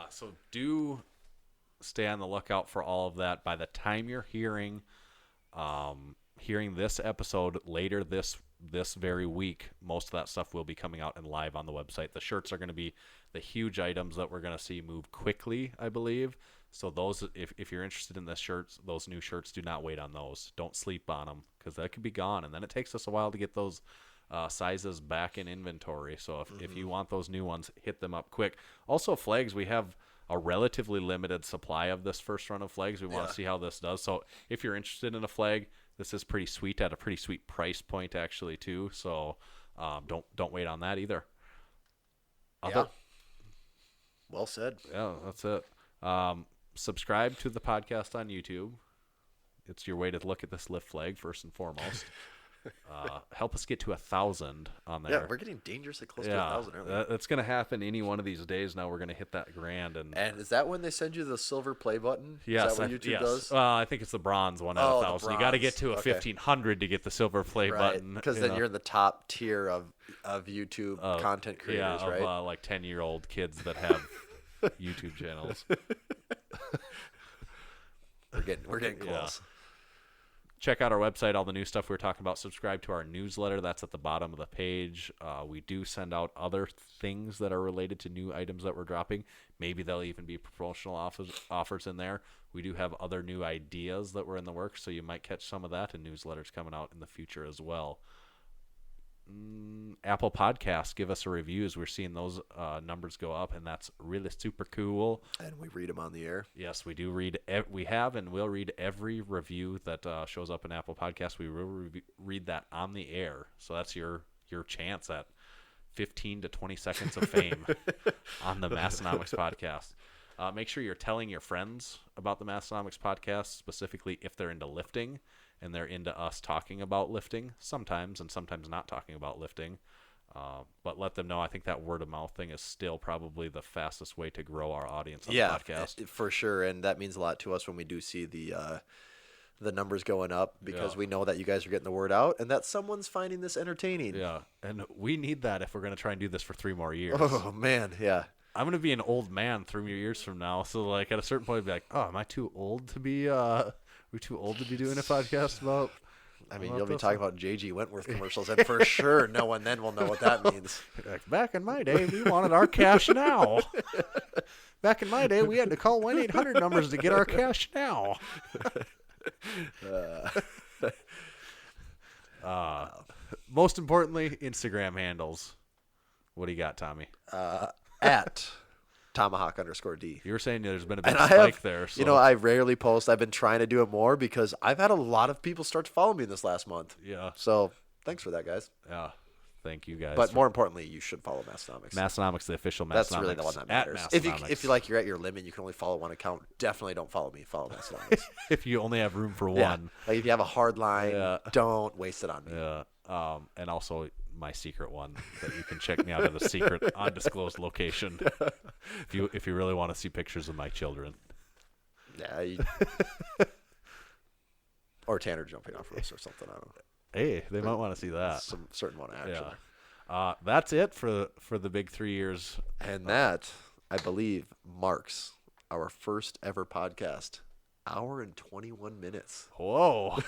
So do stay on the lookout for all of that. By the time you're hearing this episode later this very week, most of that stuff will be coming out and live on the website. The shirts are going to be the huge items that we're going to see move quickly, I believe. So those, if you're interested in those new shirts, do not wait on those. Don't sleep on them, because that could be gone, and then it takes us a while to get those sizes back in inventory. So if you want those new ones, hit them up quick. Also, flags, we have a relatively limited supply of this first run of flags. We want to see how this does. So if you're interested in a flag, this is pretty sweet, at a pretty sweet price point actually too. So don't wait on that either. Well said. Yeah, that's it. Subscribe to the podcast on YouTube. It's your way to look at this lift flag first and foremost. Help us get to 1,000 on there. Yeah, we're getting dangerously close to 1,000, aren't we? That's going to happen any one of these days. Now we're going to hit that grand. And is that when they send you the silver play button? Yes, is that what YouTube yes. does? I think it's the bronze one out of 1,000. You got to get to a 1,500 to get the silver play button. Because then you're in the top tier of YouTube content creators, right? Like 10-year-old kids that have YouTube channels. We're getting close. Check out our website, all the new stuff we were talking about. Subscribe to our newsletter. That's at the bottom of the page. We do send out other things that are related to new items that we're dropping. Maybe there'll even be promotional offers in there. We do have other new ideas that were in the works, so you might catch some of that in newsletters coming out in the future as well. Apple Podcasts, give us a review as we're seeing those numbers go up, and that's really super cool. And we read them on the air. Yes, we do read. We have and will read every review that shows up in Apple Podcasts. We will read that on the air. So that's your chance at 15 to 20 seconds of fame on the Massenomics Podcast. Make sure you're telling your friends about the Massenomics Podcast, specifically if they're into lifting and they're into us talking about lifting sometimes and sometimes not talking about lifting. But let them know. I think that word of mouth thing is still probably the fastest way to grow our audience on the podcast. For sure. And that means a lot to us when we do see the numbers going up, because we know that you guys are getting the word out and that someone's finding this entertaining. Yeah. And we need that if we're going to try and do this for 3 more years. Oh, man. Yeah. I'm going to be an old man 3 years from now. So, like, at a certain point, I'd be like, oh, am I too old to be we too old to be doing a podcast about? I mean, you'll be talking about J.G. Wentworth commercials, and for sure no one then will know what that means. Like, back in my day, we wanted our cash now. Back in my day, we had to call 1-800 numbers to get our cash now. Most importantly, Instagram handles. What do you got, Tommy? At Tomahawk_D. You were saying there's been a big spike there. So. You know, I rarely post. I've been trying to do it more because I've had a lot of people start to follow me this last month. Yeah. So thanks for that, guys. Yeah. Thank you, guys. But more importantly, you should follow Massenomics. Massenomics, the official Massenomics. That's really the one that matters. If you're at your limit, you can only follow one account. Definitely don't follow me. Follow Massenomics. If you only have room for one. Like if you have a hard line, don't waste it on me. Yeah. And also my secret one that you can check me out at a secret undisclosed location if you really want to see pictures of my children. Yeah. Or Tanner jumping off roofs or something. I don't know. Hey, they might want to see that. Some certain one action. Yeah. That's it for the big 3 years. And that, I believe, marks our first ever podcast. 1 hour and 21 minutes. Whoa.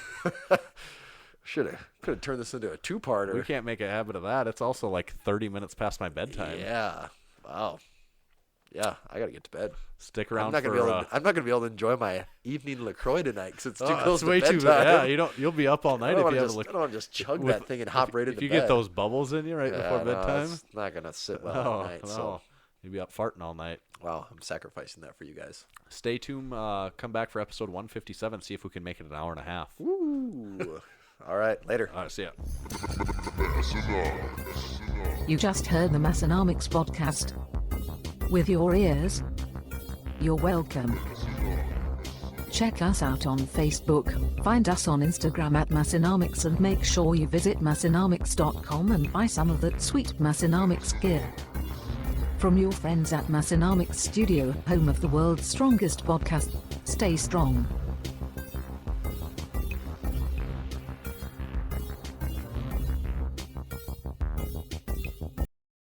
Could have turned this into a 2-parter. We can't make a habit of that. It's also like 30 minutes past my bedtime. Yeah. Wow. Yeah, I got to get to bed. Stick around. I'm not gonna be able to enjoy my evening LaCroix tonight because it's too close to way bedtime. Too yeah, you'll be up all night if you have a I don't want to just chug that thing and hop right into bed. If you get those bubbles in you right before bedtime, it's not gonna sit well all night. No. So you'll be up farting all night. Wow, I'm sacrificing that for you guys. Stay tuned. Come back for episode 157. See if we can make it an hour and a half. Woo! All right, later. All right, see ya. You just heard the Massenomics podcast. With your ears, you're welcome. Check us out on Facebook, find us on Instagram at Massenomics, and make sure you visit Massenomics.com and buy some of that sweet Massenomics gear. From your friends at Massenomics Studio, home of the world's strongest podcast, stay strong.